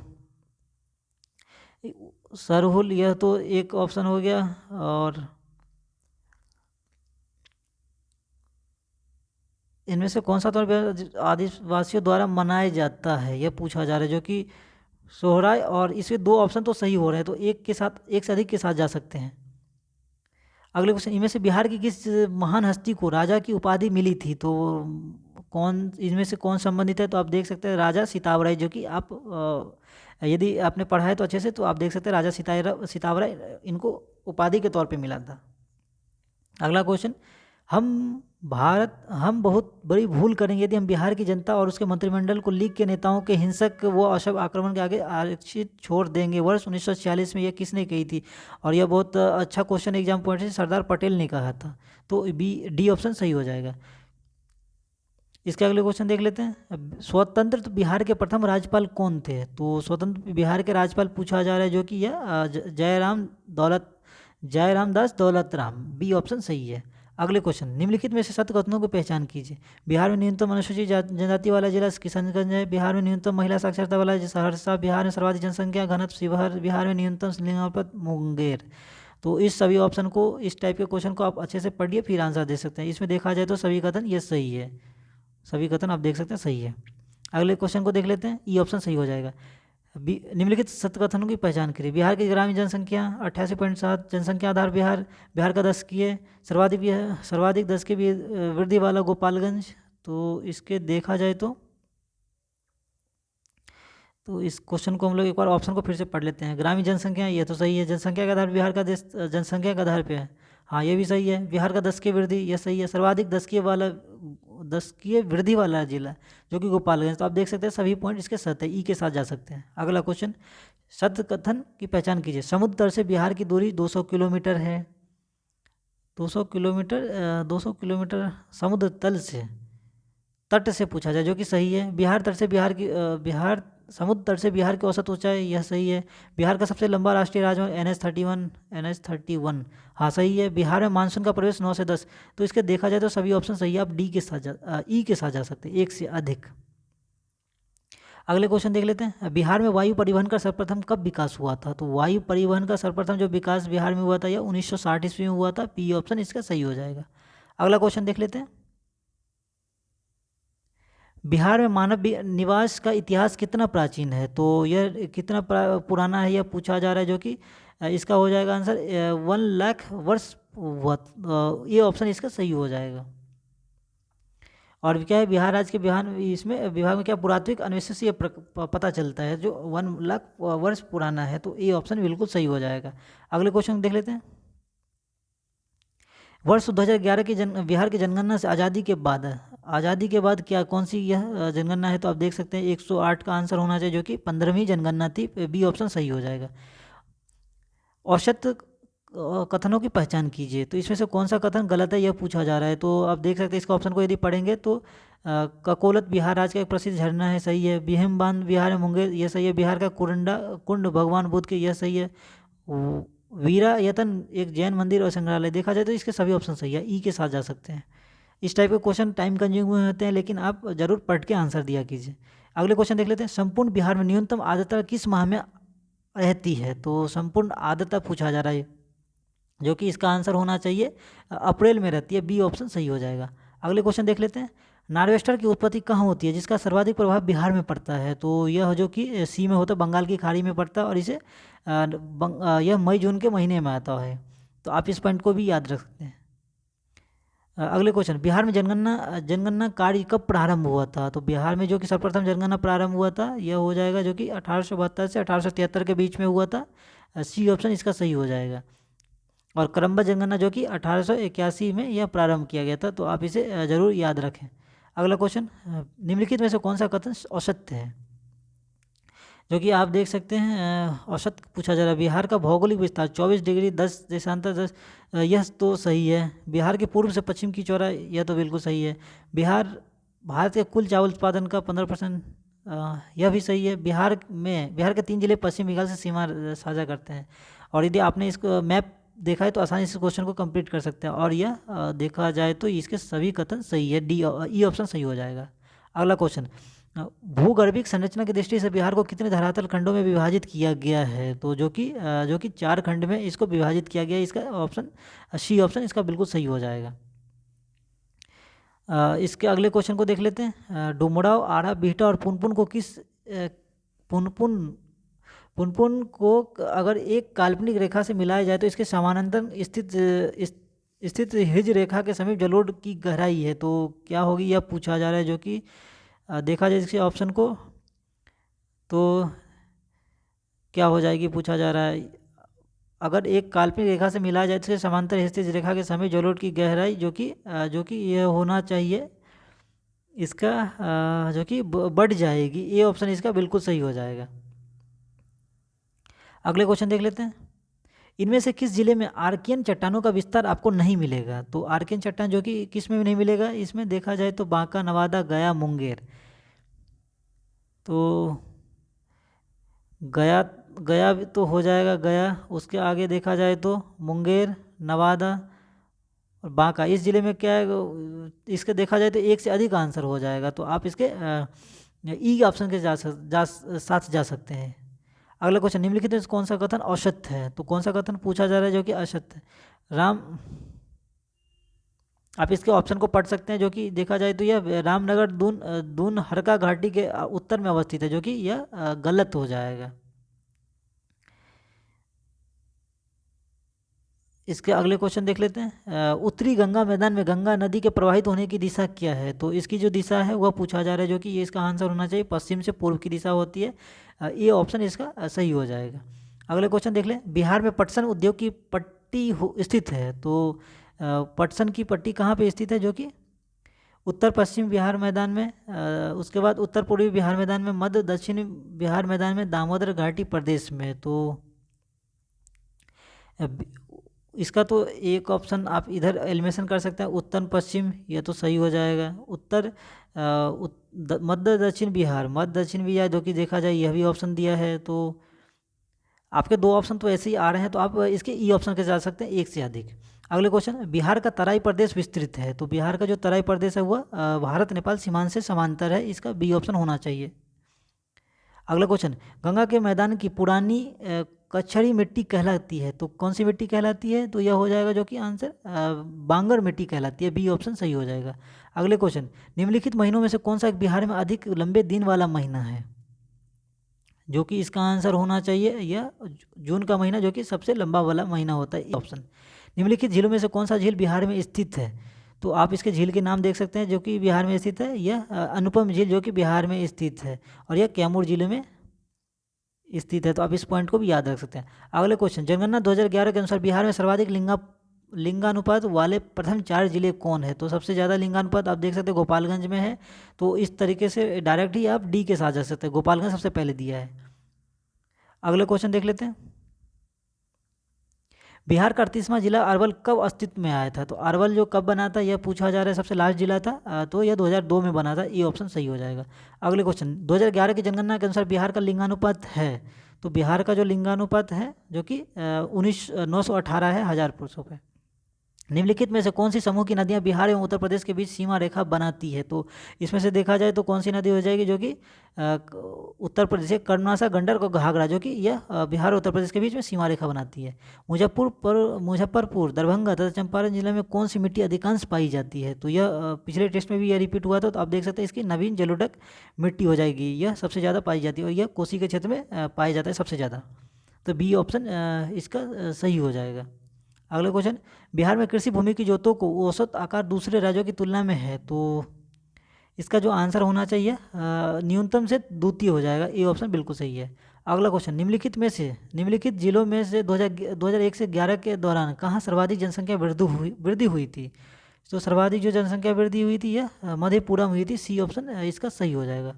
सरहुल यह तो एक ऑप्शन हो गया, और इनमें से कौन सा त्यौहार आदिवासियों द्वारा मनाया जाता है, यह पूछा जा रहा है। जो कि सोहराय, और इसमें 2 ऑप्शन तो सही हो रहे हैं, तो एक से अधिक के साथ जा सकते हैं। अगले क्वेश्चन, इनमें से बिहार की किस महान हस्ती को राजा की उपाधि मिली थी? तो इनमें से कौन संबंधित है? तो आप देख सकते हैं राजा सीतावराय, जो कि आप यदि आपने पढ़ा है तो अच्छे से, तो आप देख सकते हैं राजा सीतावराय इनको उपाधि के तौर पे मिला था। अगला क्वेश्चन, हम बहुत बड़ी भूल करेंगे यदि हम बिहार की जनता और उसके मंत्रिमंडल को लीग के नेताओं के हिंसक व अशब आक्रमण के आगे आरक्षित छोड़ देंगे। वर्ष 1946 में यह किसने कही थी? और यह बहुत अच्छा क्वेश्चन एग्जाम पॉइंट से सरदार पटेल ने कहा था, तो डी ऑप्शन सही हो जाएगा। इसके अगले क्वेश्चन देख लेते हैं। स्वतंत्र बिहार के प्रथम राज्यपाल कौन थे? तो स्वतंत्र बिहार के राज्यपाल पूछा जा रहा है, जो कि यह जयराम दास दौलत राम। बी ऑप्शन सही है। अगले क्वेश्चन, निम्नलिखित में से सत्य कथनों की पहचान कीजिए। बिहार में न्यूनतम अनुसूचित जनजाति वाला जिला किशनगंज है। बिहार में न्यूनतम महिला साक्षरता वाला सहरसा। बिहार में सर्वाधिक जनसंख्या घनत्व शिवहर। बिहार में न्यूनतम लिंगानुपात मुंगेर। तो इस सभी ऑप्शन को, इस टाइप के क्वेश्चन को आप अच्छे से पढ़िए, फिर आंसर दे सकते हैं। इसमें देखा जाए तो सभी कथन ये सही है, सभी कथन आप देख सकते हैं सही है। अगले क्वेश्चन को देख लेते हैं। ई ऑप्शन सही हो जाएगा। निम्नलिखित सत्य कथनों की पहचान करिए। बिहार की ग्रामीण जनसंख्या 88.7, जनसंख्या आधार बिहार का दशकीय सर्वाधिक दशकीय वृद्धि वाला गोपालगंज। तो इसके देखा जाए तो इस क्वेश्चन को हम लोग एक बार ऑप्शन को फिर से पढ़ लेते हैं। ग्रामीण जनसंख्या ये तो सही है। जनसंख्या के आधार बिहार का देश जनसंख्या के आधार पे है, हाँ ये भी सही है। बिहार का दशकीय वृद्धि ये सही है। सर्वाधिक दशकीय वृद्धि वाला जिला जो कि गोपालगंज। तो आप देख सकते हैं सभी पॉइंट इसके सत्य है, ई के साथ जा सकते हैं। अगला क्वेश्चन, सत्य कथन की पहचान कीजिए। समुद्र तल से बिहार की दूरी 200 किलोमीटर है। 200 किलोमीटर समुद्र तल से, तट से पूछा जाए, जो कि सही है। बिहार तट से बिहार समुद्र तट से बिहार की औसत ऊंचाई, यह सही है। बिहार का सबसे लंबा राष्ट्रीय राजमार्ग NH 31, हाँ सही है। बिहार में मानसून का प्रवेश 9 से 10, तो इसके देखा जाए तो सभी ऑप्शन सही है। आप ई के साथ जा सकते हैं, एक से अधिक। अगले क्वेश्चन देख लेते हैं। बिहार में वायु परिवहन का सर्वप्रथम कब विकास हुआ था? तो वायु परिवहन का सर्वप्रथम जो विकास बिहार में हुआ था यह 1960 ईस्वी में हुआ था। पी ऑप्शन इसका सही हो जाएगा। अगला क्वेश्चन देख लेते हैं। बिहार में मानव निवास का इतिहास कितना प्राचीन है? तो यह कितना पुराना है यह पूछा जा रहा है, जो कि इसका हो जाएगा आंसर 1 लाख वर्ष हुआ। ये ऑप्शन इसका सही हो जाएगा। और क्या है, बिहार राज्य के इसमें विभाग में क्या पुरातात्विक अन्वेषण से पता चलता है जो 1 लाख वर्ष पुराना है, तो ये ऑप्शन बिल्कुल सही हो जाएगा। अगले क्वेश्चन देख लेते हैं। वर्ष 2011 की बिहार की जनगणना से आज़ादी के बाद क्या कौन सी यह जनगणना है? तो आप देख सकते हैं 108 का आंसर होना चाहिए, जो कि 15वीं जनगणना थी। बी ऑप्शन सही हो जाएगा। औसत कथनों की पहचान कीजिए, तो इसमें से कौन सा कथन गलत है यह पूछा जा रहा है। तो आप देख सकते हैं इसका ऑप्शन को यदि पढ़ेंगे तो ककोलत बिहार राज्य का एक प्रसिद्ध झरना है, सही है। भीम बांध बिहार में मुंगेर, यह सही है। बिहार का कुंड भगवान बुद्ध के, यह सही है। वीरायतन एक जैन मंदिर और संग्रहालय, देखा जाए तो इसके सभी ऑप्शन सही है। ई के साथ जा सकते हैं। इस टाइप के क्वेश्चन टाइम कंज्यूमिंग होते हैं, लेकिन आप जरूर पढ़ के आंसर दिया कीजिए। अगले क्वेश्चन देख लेते हैं। संपूर्ण बिहार में न्यूनतम आर्द्रता किस माह में रहती है? तो संपूर्ण आर्द्रता पूछा जा रहा है, जो कि इसका आंसर होना चाहिए अप्रैल में रहती है। बी ऑप्शन सही हो जाएगा। अगले क्वेश्चन देख लेते हैं। नार्वेस्टर की उत्पत्ति कहाँ होती है जिसका सर्वाधिक प्रभाव बिहार में पड़ता है? तो यह जो कि सी में होता है, बंगाल की खाड़ी में पड़ता है, और इसे यह मई जून के महीने में आता है। तो आप इस पॉइंट को भी याद रख सकते हैं। अगले क्वेश्चन। बिहार में जनगणना कार्य कब प्रारंभ हुआ था? तो बिहार में जो कि सर्वप्रथम जनगणना प्रारंभ हुआ था यह हो जाएगा, जो कि 1872 से 1873 के बीच में हुआ था। सी ऑप्शन इसका सही हो जाएगा। और क्रमबद्ध जनगणना जो कि 1881 में यह प्रारंभ किया गया था, तो आप इसे जरूर याद रखें। अगला क्वेश्चन। निम्नलिखित में से कौन सा कथन औसत है? जो कि आप देख सकते हैं औसत पूछा जा रहा है। बिहार का भौगोलिक विस्तार 24 डिग्री 10 देशांतर 10, यह तो सही है। बिहार के पूर्व से पश्चिम की चौड़ाई, यह तो बिल्कुल सही है। भारत के कुल चावल उत्पादन का 15%, यह भी सही है। बिहार के 3 जिले पश्चिम बंगाल से सीमा साझा करते हैं। और यदि आपने इसको मैप देखा है तो आसानी से क्वेश्चन को कंप्लीट कर सकते हैं। और यह देखा जाए तो इसके सभी कथन सही है। ई ऑप्शन सही हो जाएगा। अगला क्वेश्चन। भूगर्भिक संरचना की दृष्टि से बिहार को कितने धरातल खंडों में विभाजित किया गया है? तो जो कि 4 खंड में इसको विभाजित किया गया है। इसका ऑप्शन सी ऑप्शन इसका बिल्कुल सही हो जाएगा। इसके अगले क्वेश्चन को देख लेते हैं। डुमराव, आरा, बिहटा और पुनपुन को पुनपुन को अगर एक काल्पनिक रेखा से मिलाया जाए तो इसके समानांतर स्थित हिज रेखा के समीप जलोढ़ की गहराई है, तो क्या होगी यह पूछा जा रहा है। जो कि देखा जाए इसके ऑप्शन को तो क्या हो जाएगी पूछा जा रहा है। अगर एक काल्पनिक रेखा से मिलाया जाए तो इसके समांतर स्थित रेखा के समीप जलोढ़ की गहराई, जो कि यह होना चाहिए इसका जो कि बढ़ जाएगी। ये ऑप्शन इसका बिल्कुल सही हो जाएगा। अगले क्वेश्चन देख लेते हैं। इनमें से किस जिले में आर्कियन चट्टानों का विस्तार आपको नहीं मिलेगा? तो आर्कियन चट्टान जो कि किस में नहीं मिलेगा, इसमें देखा जाए तो बांका, नवादा, गया, मुंगेर। तो गया तो हो जाएगा गया। उसके आगे देखा जाए तो मुंगेर, नवादा और बांका। इस जिले में क्या है, इसके देखा जाए तो एक से अधिक आंसर हो जाएगा, तो आप इसके ई ऑप्शन के साथ जा सकते हैं। अगला क्वेश्चन। निम्नलिखित में कौन सा कथन औसत है? तो कौन सा कथन पूछा जा रहा है जो कि औसत है? आप इसके ऑप्शन को पढ़ सकते हैं, जो कि देखा जाए तो यह रामनगर दून हरका घाटी के उत्तर में अवस्थित है, जो कि यह गलत हो जाएगा। इसके अगले क्वेश्चन देख लेते हैं। उत्तरी गंगा मैदान में गंगा नदी के प्रवाहित होने की दिशा क्या है? तो इसकी जो दिशा है वह पूछा जा रहा है, जो कि ये इसका आंसर होना चाहिए पश्चिम से पूर्व की दिशा होती है। ये ऑप्शन इसका सही हो जाएगा। अगले क्वेश्चन देख लें। बिहार में पटसन उद्योग की पट्टी स्थित है, तो पटसन की पट्टी कहाँ पे स्थित है? जो कि उत्तर पश्चिम बिहार मैदान में, उसके बाद उत्तर पूर्वी बिहार मैदान में, मध्य दक्षिणी बिहार मैदान में, दामोदर घाटी प्रदेश में। तो इसका तो एक ऑप्शन आप इधर एलिमिनेशन कर सकते हैं, उत्तर पश्चिम, यह तो सही हो जाएगा। मध्य दक्षिण बिहार, मध्य दक्षिण बिहार जो कि देखा जाए यह भी ऑप्शन दिया है। तो आपके दो ऑप्शन तो ऐसे ही आ रहे हैं, तो आप इसके ई ऑप्शन के जा सकते हैं, एक से अधिक। अगले क्वेश्चन, बिहार का तराई प्रदेश विस्तृत है, तो बिहार का जो तराई प्रदेश है वह भारत नेपाल सीमांत से समांतर है, इसका बी ऑप्शन होना चाहिए। अगला क्वेश्चन, गंगा के मैदान की पुरानी कछड़ी मिट्टी कहलाती है, तो कौन सी मिट्टी कहलाती है? तो यह हो जाएगा जो कि आंसर बांगर मिट्टी कहलाती है, बी ऑप्शन सही हो जाएगा। अगले क्वेश्चन, निम्नलिखित महीनों में से कौन सा बिहार में अधिक लंबे दिन वाला महीना है? जो कि इसका आंसर होना चाहिए यह जून का महीना, जो कि सबसे लंबा वाला महीना होता है, ऑप्शन। निम्नलिखित झीलों में से कौन सा झील बिहार में स्थित है? तो आप इसके झील के नाम देख सकते हैं जो कि बिहार में स्थित है। यह अनुपम झील जो कि बिहार में स्थित है, और यह कैमूर जिले में स्थित है, तो आप इस पॉइंट को भी याद रख सकते हैं। अगले क्वेश्चन, जनगणना 2011 के अनुसार बिहार में सर्वाधिक लिंगानुपात वाले प्रथम 4 जिले कौन है? तो सबसे ज़्यादा लिंगानुपात आप देख सकते हैं गोपालगंज में है, तो इस तरीके से डायरेक्ट ही आप डी के साथ जा सकते हैं, गोपालगंज सबसे पहले दिया है। अगले क्वेश्चन देख लेते हैं, बिहार का 38वां जिला अरवल कब अस्तित्व में आया था? तो अरवल जो कब बना था यह पूछा जा रहा है, सबसे लास्ट जिला था, तो यह 2002 में बना था, ये ऑप्शन सही हो जाएगा। अगले क्वेश्चन, 2011 की जनगणना के अनुसार बिहार का लिंगानुपात है, तो बिहार का जो लिंगानुपात है जो कि 918 है 1000 पुरुषों पे। निम्नलिखित में से कौन सी समूह की नदियां बिहार एवं उत्तर प्रदेश के बीच सीमा रेखा बनाती है? तो इसमें से देखा जाए तो कौन सी नदी हो जाएगी जो कि उत्तर प्रदेश से कर्नासा, गंडक और घाघरा, जो कि यह बिहार और उत्तर प्रदेश के बीच में सीमा रेखा बनाती है। मुजफ्फरपुर, दरभंगा तथा चंपारण जिले में कौन सी मिट्टी अधिकांश पाई जाती है? तो यह पिछले टेस्ट में भी यह रिपीट हुआ था, तो आप देख सकते हैं इसकी नवीन जलोढ़ मिट्टी हो जाएगी, यह सबसे ज़्यादा पाई जाती है, और यह कोसी के क्षेत्र में पाया जाता है सबसे ज़्यादा, तो बी ऑप्शन इसका सही हो जाएगा। अगला क्वेश्चन, बिहार में कृषि भूमि की जोतों को औसत आकार दूसरे राज्यों की तुलना में है, तो इसका जो आंसर होना चाहिए न्यूनतम से द्वितीय हो जाएगा, ये ऑप्शन बिल्कुल सही है। अगला क्वेश्चन, निम्नलिखित जिलों में से 2001 से 11 के दौरान कहाँ सर्वाधिक जनसंख्या वृद्धि हुई थी? तो सर्वाधिक जो जनसंख्या वृद्धि हुई थी यह मधेपुरा में हुई थी, सी ऑप्शन इसका सही हो जाएगा।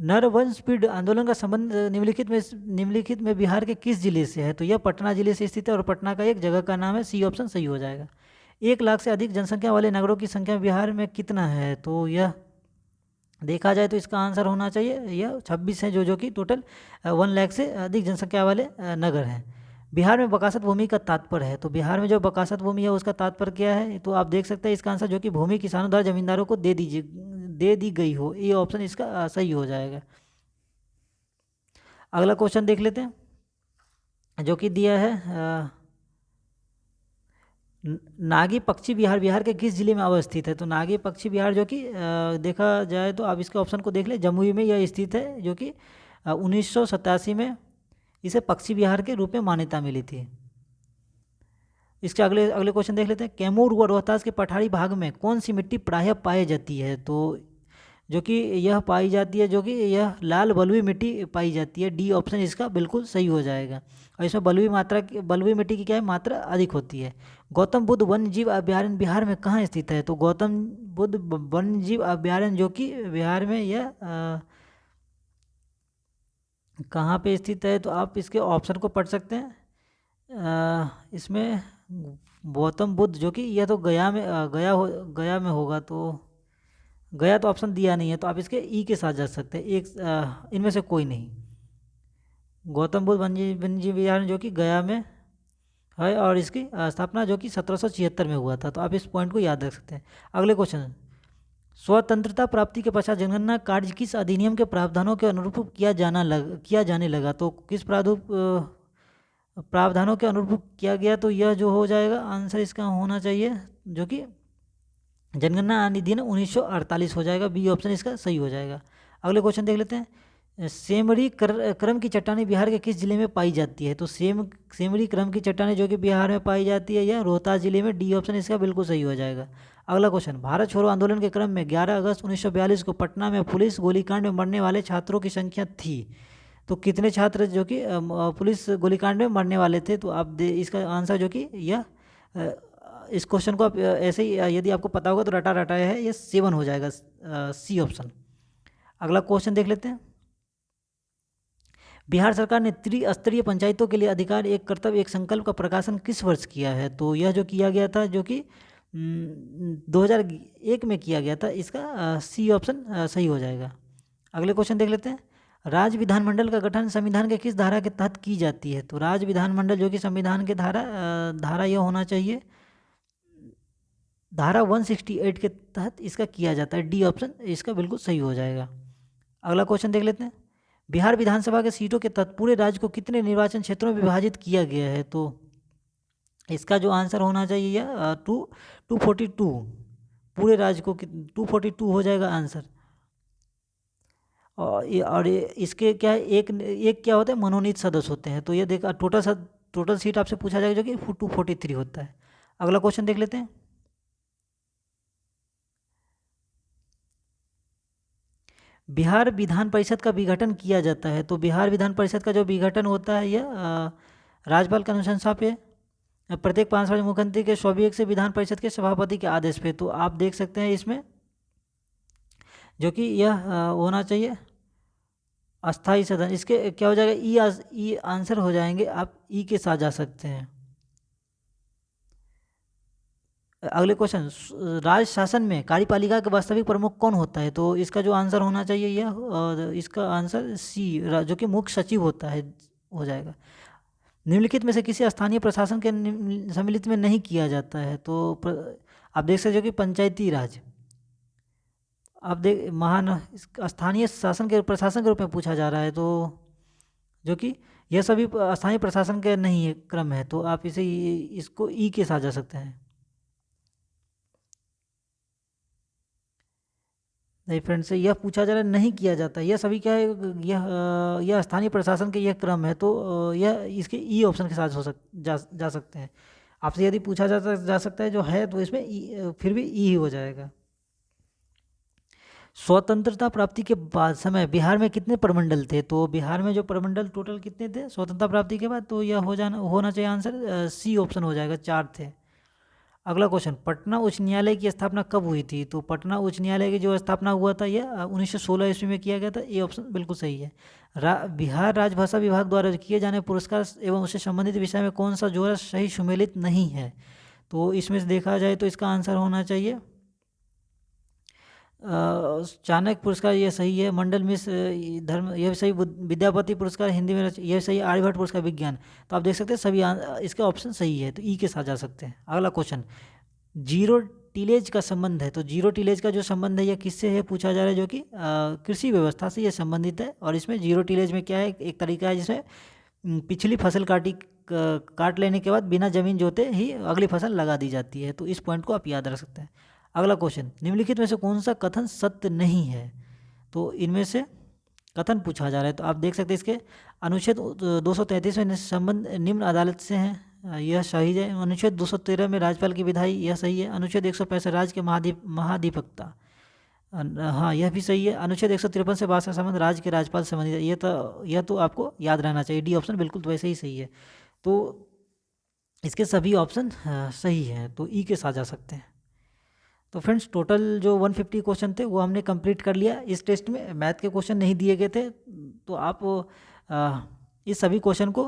नरवंशपीढ़ आंदोलन का संबंध निम्नलिखित में बिहार के किस जिले से है? तो यह पटना जिले से स्थित है, और पटना का एक जगह का नाम है, सी ऑप्शन सही हो जाएगा। 1 लाख से अधिक जनसंख्या वाले नगरों की संख्या बिहार में कितना है? तो यह देखा जाए तो इसका आंसर होना चाहिए यह 26 है, जो कि टोटल 1 लाख से अधिक जनसंख्या वाले नगर हैं। बिहार में बकासत भूमि का तात्पर्य है, तो बिहार में जो बकासत भूमि है उसका तात्पर्य क्या है? तो आप देख सकते हैं इसका आंसर जो कि भूमि किसानों द्वारा जमींदारों को दे दी गई हो, ये ऑप्शन इसका सही हो जाएगा। अगला क्वेश्चन देख लेते हैं जो कि दिया है, नागी पक्षी बिहार बिहार के किस जिले में अवस्थित है? तो नागी पक्षी बिहार जो कि देखा जाए तो आप इसके ऑप्शन को देख ले, जमुई में यह स्थित है, जो कि 1987 में इसे पक्षी बिहार के रूप में मान्यता मिली थी। इसके अगले क्वेश्चन देख लेते हैं, कैमूर व रोहतास के पठारी भाग में कौन सी मिट्टी प्रायः पाई जाती है? तो जो कि यह पाई जाती है, जो कि यह लाल बलुई मिट्टी पाई जाती है, डी ऑप्शन इसका बिल्कुल सही हो जाएगा। और इसमें बलुई मिट्टी की क्या है, मात्रा अधिक होती है। गौतम बुद्ध वन्य जीव अभ्यारण्य बिहार में कहाँ स्थित है? तो गौतम बुद्ध वन्य जीव अभ्यारण्य जो कि बिहार में यह कहाँ पे स्थित है? तो आप इसके ऑप्शन को पढ़ सकते हैं। इसमें गौतम बुद्ध जो कि यह तो गया में होगा, तो गया तो ऑप्शन दिया नहीं है, तो आप इसके ई के साथ जा सकते हैं, एक इनमें से कोई नहीं। गौतम बुद्ध वन्यजीव विहार जो कि गया में है, और इसकी स्थापना जो कि 1776 में हुआ था, तो आप इस पॉइंट को याद रख सकते हैं। अगले क्वेश्चन, स्वतंत्रता प्राप्ति के पश्चात जनगणना कार्य किस अधिनियम के प्रावधानों के अनुरूप किया जाने लगा? तो किस प्रावधानों के अनुरूप किया गया? तो यह जो हो जाएगा आंसर इसका होना चाहिए जो कि जनगणना अधिनियम 1948 हो जाएगा, बी ऑप्शन इसका सही हो जाएगा। अगले क्वेश्चन देख लेते हैं, सेमरी क्रम की चट्टानें बिहार के किस जिले में पाई जाती है? तो सेमरी क्रम की चट्टानें जो कि बिहार में पाई जाती है या रोहतास जिले में, डी ऑप्शन इसका बिल्कुल सही हो जाएगा। अगला क्वेश्चन, भारत छोड़ो आंदोलन के क्रम में 11 अगस्त 1942 को पटना में पुलिस गोलीकांड में मरने वाले छात्रों की संख्या थी? तो कितने छात्र जो कि पुलिस गोलीकांड में मरने वाले थे? तो आप इसका आंसर जो कि यह इस क्वेश्चन को आप ऐसे ही यदि आपको पता होगा तो रटा है, ये 7 हो जाएगा, सी ऑप्शन। अगला क्वेश्चन देख लेते हैं, बिहार सरकार ने त्रिस्तरीय पंचायतों के लिए अधिकार एक कर्तव्य एक संकल्प का प्रकाशन किस वर्ष किया है? तो यह जो किया गया था, जो कि 2001 में किया गया था। इसका सी ऑप्शन सही हो जाएगा। अगले क्वेश्चन देख लेते हैं। राज्य विधानमंडल का गठन संविधान के किस धारा के तहत की जाती है? तो राज्य विधानमंडल जो कि संविधान के धारा यह होना चाहिए, धारा 168 के तहत इसका किया जाता है। डी ऑप्शन इसका बिल्कुल सही हो जाएगा। अगला क्वेश्चन देख लेते हैं। बिहार विधानसभा के सीटों के तहत पूरे राज्य को कितने निर्वाचन क्षेत्रों में विभाजित किया गया है? तो इसका जो आंसर होना चाहिए यह 242, पूरे राज्य को 242 हो जाएगा आंसर। और इसके क्या है, एक क्या होता है, मनोनीत सदस्य होते हैं। तो ये देखा टोटल सीट आपसे पूछा जाएगा, जो कि 243 होता है। अगला क्वेश्चन देख लेते हैं। बिहार विधान परिषद का विघटन किया जाता है। तो बिहार विधान परिषद का जो विघटन होता है यह राज्यपाल के अनुशंसा पे, प्रत्येक 5 वर्ष मुख्यमंत्री के स्वाभियोग से विधान परिषद के सभापति के आदेश पे। तो आप देख सकते हैं इसमें जो कि यह होना चाहिए अस्थाई सदन। इसके क्या हो जाएगा, ई आंसर हो जाएंगे, आप ई के साथ जा सकते हैं। अगले क्वेश्चन, राज्य शासन में कार्यपालिका के वास्तविक प्रमुख कौन होता है? तो इसका जो आंसर होना चाहिए यह, इसका आंसर सी, जो कि मुख्य सचिव होता है, हो जाएगा। निम्नलिखित में से किसी स्थानीय प्रशासन के सम्मिलित में नहीं किया जाता है? तो आप देख सकते हो कि पंचायती राज, आप स्थानीय शासन के प्रशासन के रूप में पूछा जा रहा है, तो जो कि यह सभी स्थानीय प्रशासन के नहीं है क्रम है। तो आप इसको ई के साथ जा सकते हैं। नहीं फ्रेंड्स, यह पूछा जा रहा है नहीं किया जाता, यह सभी क्या है, यह स्थानीय प्रशासन के यह क्रम है। तो यह इसके ई ऑप्शन के साथ जा सकते हैं। आपसे यदि पूछा जा सकता है जो है, तो इसमें फिर भी ई ही हो जाएगा। स्वतंत्रता प्राप्ति के बाद समय बिहार में कितने प्रमंडल थे? तो बिहार में जो प्रमंडल टोटल कितने थे स्वतंत्रता प्राप्ति के बाद? तो यह होना चाहिए आंसर सी ऑप्शन हो जाएगा, 4 थे। अगला क्वेश्चन, पटना उच्च न्यायालय की स्थापना कब हुई थी? तो पटना उच्च न्यायालय की जो स्थापना हुआ था यह 1916 ईस्वी में किया गया था। ये ऑप्शन बिल्कुल सही है। बिहार राजभाषा विभाग द्वारा किए जाने पुरस्कार एवं उससे संबंधित विषय में कौन सा जोड़ा सही सुमेलित नहीं है? तो इसमें से देखा जाए तो इसका आंसर होना चाहिए चाणक्य पुरस्कार, ये सही है। मंडल मिश्र धर्म, यह सही। विद्यापति पुरस्कार हिंदी में, यह सही। आर्यभट्ट पुरस्कार विज्ञान। तो आप देख सकते हैं सभी इसके ऑप्शन सही है, तो ई के साथ जा सकते हैं। अगला क्वेश्चन, जीरो टिलेज का संबंध है। तो जीरो टिलेज का जो संबंध है यह किससे है पूछा जा रहा है? जो कि कृषि व्यवस्था से यह संबंधित है। और इसमें जीरो टिलेज में क्या है, एक तरीका है जिसमें पिछली फसल काट लेने के बाद बिना जमीन जोते ही अगली फसल लगा दी जाती है। तो इस पॉइंट को आप याद रख सकते हैं। अगला क्वेश्चन, निम्नलिखित में से कौन सा कथन सत्य नहीं है? तो इनमें से कथन पूछा जा रहा है। तो आप देख सकते हैं इसके अनुच्छेद 233 में संबंध निम्न अदालत से है, यह सही है। अनुच्छेद 213 में राज्यपाल की विधायी, यह सही है। अनुच्छेद 165 राज्य के महाधिपक्ता, हाँ यह भी सही है। अनुच्छेद 153 से भाषा संबंध राज्य के राज्यपाल से संबंधित है। यह तो आपको याद रहना चाहिए। डी ऑप्शन बिल्कुल वैसे ही सही है। तो इसके सभी ऑप्शन सही हैं, तो ई के साथ जा सकते हैं। तो फ्रेंड्स, टोटल जो 150 क्वेश्चन थे वो हमने कंप्लीट कर लिया। इस टेस्ट में मैथ के क्वेश्चन नहीं दिए गए थे, तो आप इस सभी क्वेश्चन को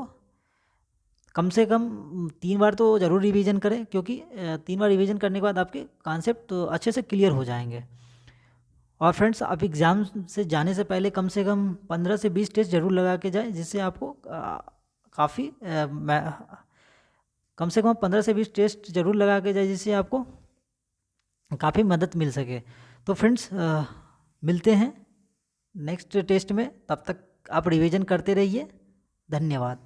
कम से कम 3 बार तो ज़रूर रिवीजन करें, क्योंकि 3 बार रिवीजन करने के बाद आपके कॉन्सेप्ट तो अच्छे से क्लियर हो जाएंगे। और फ्रेंड्स, आप एग्ज़ाम से जाने से पहले कम से कम 15 से 20 टेस्ट ज़रूर लगा के जाएँ, जिससे आपको काफ़ी कम से कम 15 से 20 टेस्ट ज़रूर लगा के जाए, जिससे आपको काफ़ी मदद मिल सके। तो फ्रेंड्स, मिलते हैं नेक्स्ट टेस्ट में। तब तक आप रिवीजन करते रहिए। धन्यवाद।